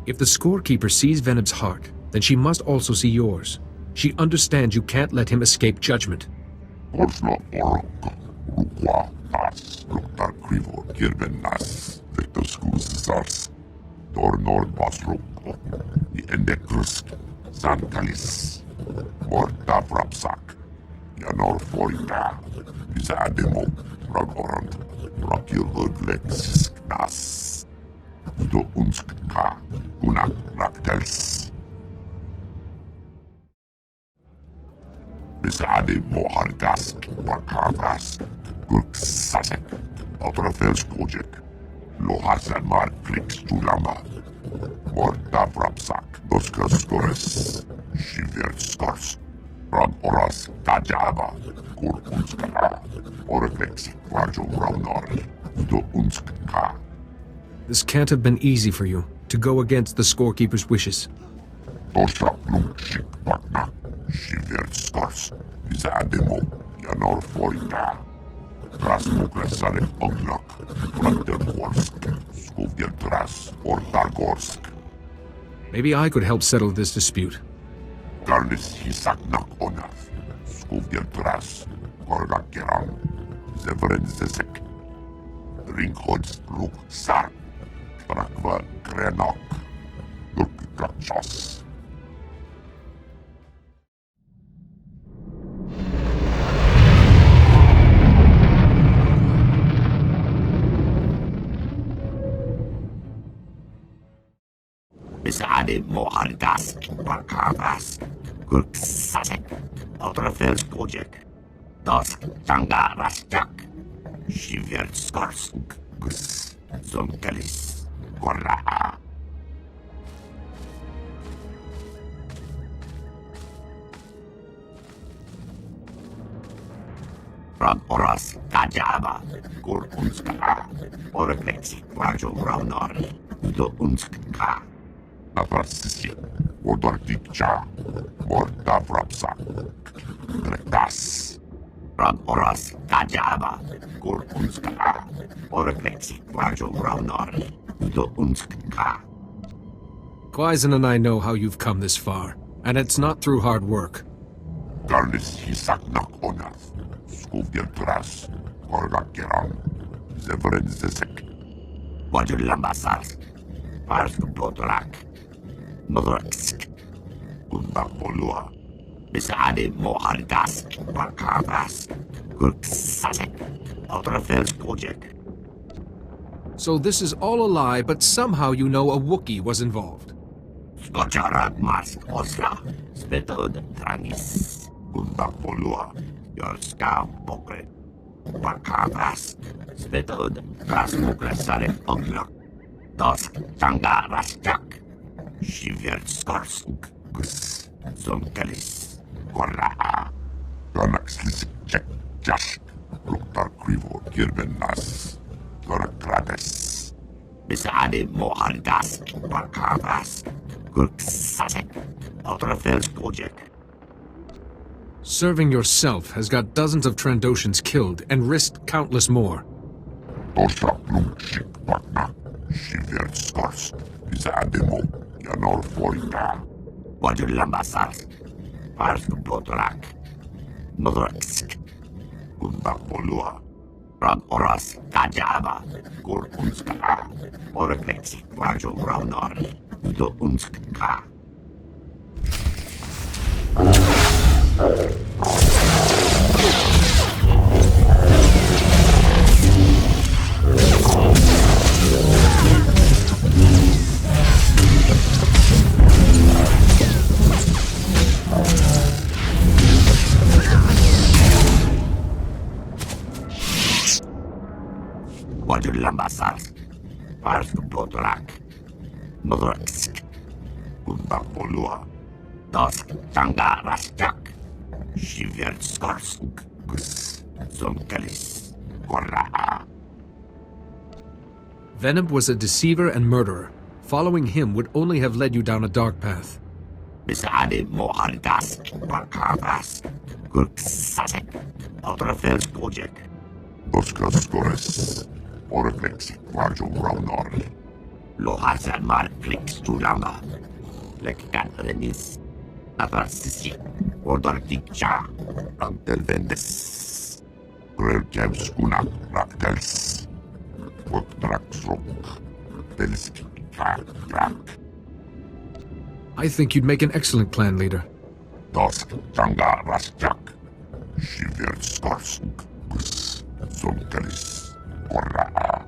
If the Scorekeeper sees Venom's heart, then she must also see yours. She understands you can't let him escape judgment. Yanor forita, bisa ademo, ragorant, rakil urglexis nas. Do unskka, unak raktels. Bisa ademo hargas, bakavas, gurksasek, otrafels kojek. Lohasan mar kliks tulama. Morta vrapsak, doskas skores, shivert skors. Ran oras tajaba, kur unskka, orefleksi kvarjo raunari, do unskka. This can't have been easy for you, to go against the Scorekeeper's wishes. Tosha plumshik pakna, shivert skors, bisa ademo, yanor forita. Rasmukresarek onglak, Branderhorsk, Skuvjeltras, or Targorsk. Maybe I could help settle this dispute. Garnis hisaknak onas, Skuvjeltras, Korgakeran, Zevrenzesek, Ringhods Ruk Sar, Trakva Krenok, Gurkakchos. Besade mohardas, bakavas, gurksasek, otrafels kojek, dosk tanga rastak, shivert skors, gus, zonkelis, korraa. Ran oras tajaba, kur unska, oreflexi, kvarjo raunori, do unska. Navrasisi, odortikcha, morta vrapsa, gretas. Ran oras tajaba, kur unska, oreflexi, kvarjo raunori, do unska. Qyzen and I know how you've come this far, and it's not through hard work. Garnis hisaknak onas, Skuvjeltras, Korgakeran, Zevrenzesek. Wajulambasarsk, Parskupotrak. Nodraksk, Undapolua, Bisade Mohardask, Bakavas, Gurksasek, Otrafels Kojek. So this is all a lie, but somehow you know a Wookiee was involved. Skocharat Mask Osla, Spetod Trangis, Undapolua, Yorska Pokret, Bakavas, Spetod Rasmukresare Oglok, Dosk tanga rasjak. Shiver skorsk. Gus. Zonkelis. Korraa. Galaxy check Jash. Luktar krivo kirbenas. Gorakrades. Bisade mohardas. Bakavas. Gurksasek. Outerfels project. Serving yourself has got dozens of Trandoshans killed and risked countless more. Tosha Blumshik Patna. Shiver Skors. Bisademo. Yanor Forita. Wajulambasar. Pars Botrak. Modraksk. Kumbapolua. Rag Oras. Kajaba. Kurkunska. Oreflex. Vajo Raunor. Do Unska. Wajulambasar. Pars Botrak. Modraksk. Kumbapolua. Dosk tanga rasjak. Shiver skorsk. Gus. Zonkelis. Korraa. Venab was a deceiver and murderer. Following him would only have led you down a dark path. Bisade mohardas. Bakavas. Gurksasek. Outerfels project. Doska skores. Oreflex. Vajo Raunor. Lohasan mar flix tulama. Lekkan renis. Aversisi. Ordartikcha. Antelvendes. Grelkems kunak raktels. Woktraksrok. Telski krak. I think you'd make an excellent clan leader. Dosk tanga rasjak. Shiver skorsk. Gus. Zonkelis. Korraa.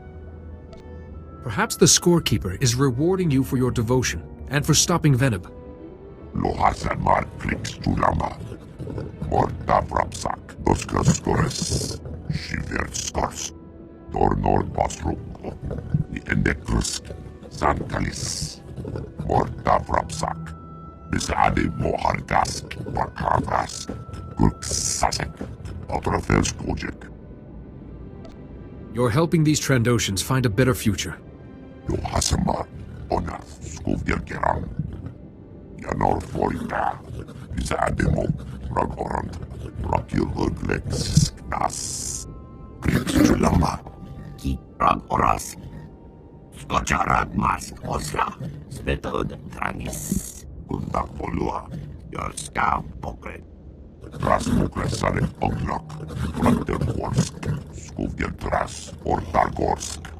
Perhaps the Scorekeeper is rewarding you for your devotion and for stopping Venab. Lohasan mar flix tulama. Morta prapsak. Doska skores. Shiver skors. Tornor basruk. I endekrusk. Sankalis. Morta prapsak. Bisade mohargas. Bakavas. Gurksasek. Outerfels project. You're helping these Trandoshans find a better future. Lohasamar. Ona. Skovjelkeran. Yanor Forita. Bisademo. Ragorand. Rakilhuglex. Nas. Krixulama. Ki Ragoras. Skojarad Mas Osla. Spetod Tranis. Kundapolua. Yorska Pokret. Rasmukresare Oglok. Brantergorsk. Skovjeltras. Ortargorsk.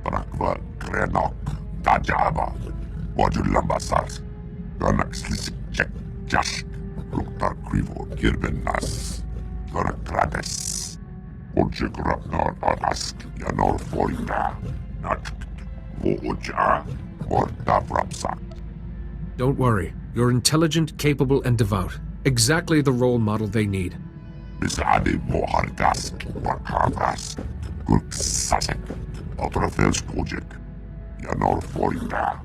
Prakva Krenok. Tajaba. Wajulambasar. Galaxy check Jash. Luktar krivo kirbenas. Gorakrades. Ojek Ragnar Arask. Yanor Forita. Natk. Vooja. Morta prapsak. Don't worry. You're intelligent, capable, and devout. Exactly the role model they need. Bisade mohargas. Bakavas. Gurksasek. Outerfels project. Yanor Forita.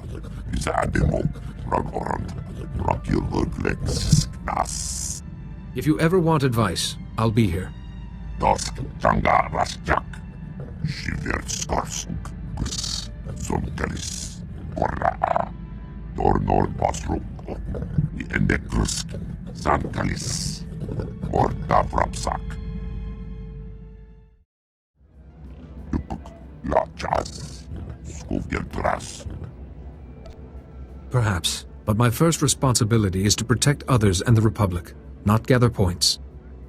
Bisademo. Ragorand. Rakilhuglex. Nas. If you ever want advice, I'll be here. Dosk tanga rasjak. Shiver skorsk. Gus. Zonkelis. Korraa. Tornor basruk. I endekrusk. Sankalis. Morta prapsak. La Chaz. Skovjeltras. Perhaps, but my first responsibility is to protect others and the Republic, not gather points.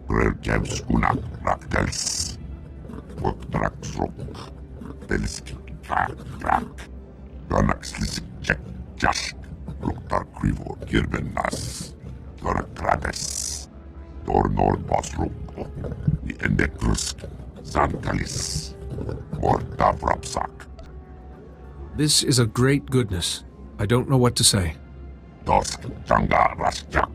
Grelkems kunak raktels. Woktraksrok. Telski krak. Galaxy check Jash. Ruktar Krivo Kirbenas, Torakrades, Tornor Bosruk, the Endekrusk, Zankalis, Morta Vrapsak. This is a great goodness. I don't know what to say. Dosk Janga Rasjak,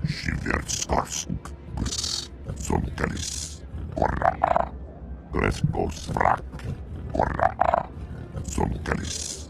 Shivir Storsk, Gus, Zonkalis, Porra, Greskos Vrak, Porra, Zonkalis.